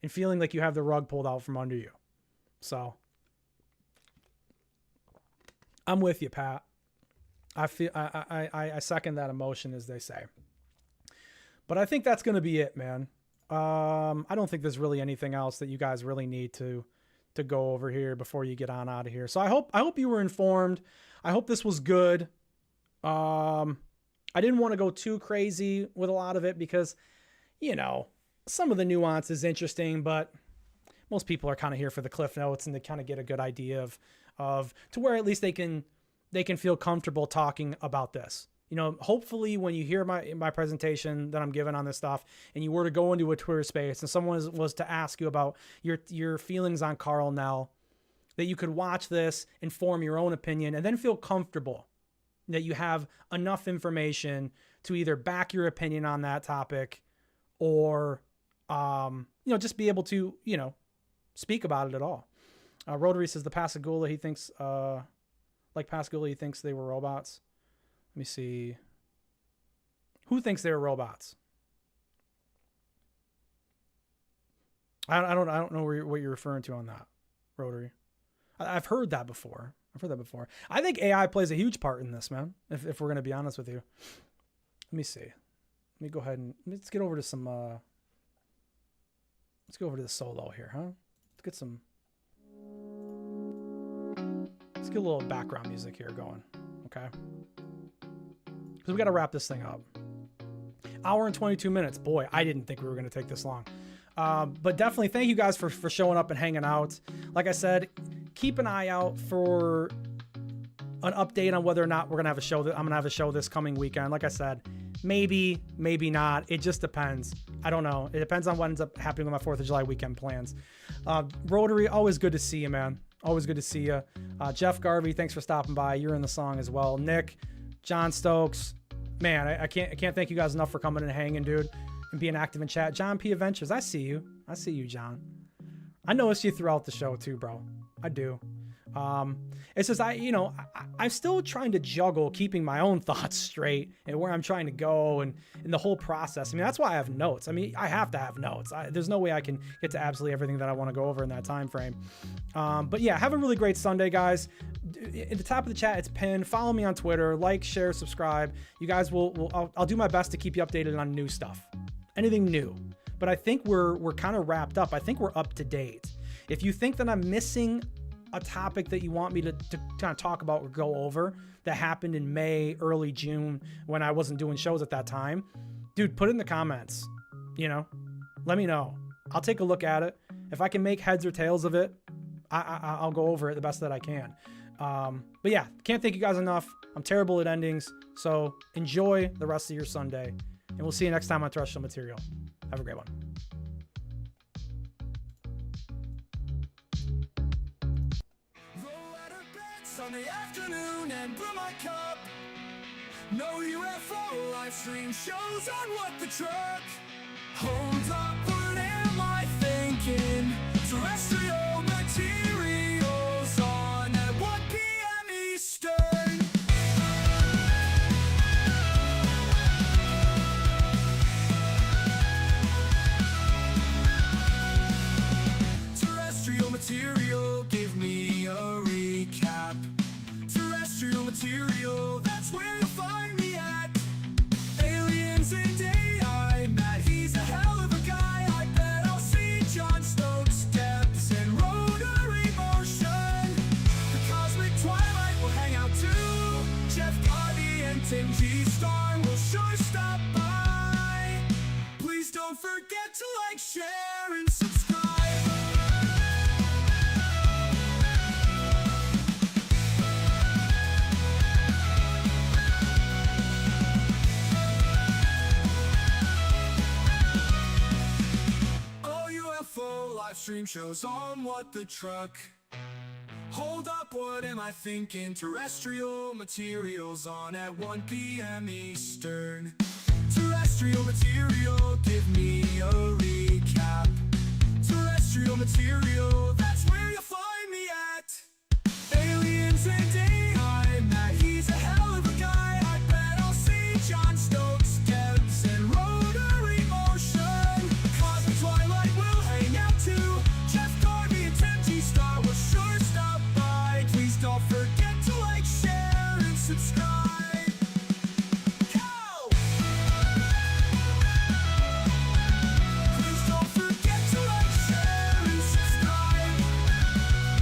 and feeling like you have the rug pulled out from under you. So I'm with you, Pat. I second that emotion, as they say. But I think that's going to be it, man. I don't think there's really anything else that you guys really need to go over here before you get on out of here. So I hope you were informed. I hope this was good. I didn't want to go too crazy with a lot of it because, some of the nuance is interesting, but most people are kind of here for the cliff notes and to kind of get a good idea of to where at least they can feel comfortable talking about this. Hopefully when you hear my presentation that I'm giving on this stuff and you were to go into a Twitter space and someone was to ask you about your feelings on Carl Nell, that you could watch this and form your own opinion and then feel comfortable that you have enough information to either back your opinion on that topic or, just be able to, speak about it at all. Rotary says the Pascagoula, he thinks they were robots. Let me see. Who thinks they were robots? I don't know what you're referring to on that, Rotary. I've heard that before. I think AI plays a huge part in this, man. If we're going to be honest with you. Let me see. Let me go ahead and let's get over to some, let's go over to the solo here, huh? Let's get a little background music here going. Okay. Because we got to wrap this thing up. Hour and 22 minutes. Boy, I didn't think we were going to take this long. But definitely thank you guys for showing up and hanging out. Like I said, keep an eye out for an update on whether or not we're going to have a show. I'm going to have a show this coming weekend. Like I said, maybe not. It just depends. I don't know. It depends on what ends up happening with my 4th of July weekend plans. Rotary, always good to see you, man. Always good to see you. Jeff Garvey, thanks for stopping by. You're in the song as well. Nick, John Stokes, man, I can't thank you guys enough for coming and hanging, dude, and being active in chat. John P. Adventures, I see you, John. I notice you throughout the show too, bro. I do. It's just I'm still trying to juggle keeping my own thoughts straight and where I'm trying to go and the whole process. I mean, that's why I have notes. I mean, I have to have notes. There's no way I can get to absolutely everything that I want to go over in that time frame. But yeah, have a really great Sunday, guys. At the top of the chat, it's pinned. Follow me on Twitter. Like, share, subscribe. You guys I'll do my best to keep you updated on new stuff. Anything new. But I think we're kind of wrapped up. I think we're up to date. If you think that I'm missing a topic that you want me to kind of talk about or go over that happened in May, early June, when I wasn't doing shows at that time, dude, put it in the comments. Let me know. I'll take a look at it. If I can make heads or tails of it, I'll go over it the best that I can. But yeah, can't thank you guys enough. I'm terrible at endings, so enjoy the rest of your Sunday, and we'll see you next time on Terrestrial Material. Have a great one.
On the afternoon and brew my cup. No UFO live stream shows on What the Truck. Hold up, what am I thinking? Terrestrial materials on at 1 p.m. Eastern. stream shows on What the Truck. Hold up, what am I thinking? Terrestrial materials on at 1 p.m. Eastern. Terrestrial material, give me a recap. Terrestrial material, that's where you'll find me at. Aliens and AI, Matt, he's a hell of a guy. I bet I'll see John Stokes, Debs, and rotary motion. Cosmic Twilight will hang out too. Jeff Garvey and Tim G. Star will sure stop by. Please don't forget to like, share, and subscribe. Go! Please don't forget to like, share, and subscribe.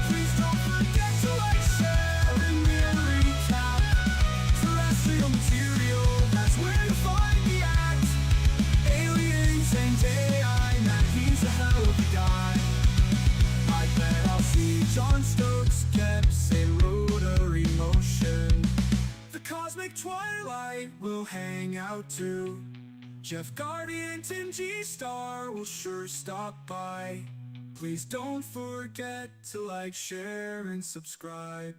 Please don't forget to like, share, and recap. Terrestrial material, that's where you'll find me at. Aliens and AI, Matt, he's a hell of a guy. I bet I'll see John Stokes, Kepps, and rotary motion. The Cosmic Twilight will hang out too. Jeff Garvey and Tim G. Star will sure stop by. Please don't forget to like, share, and subscribe.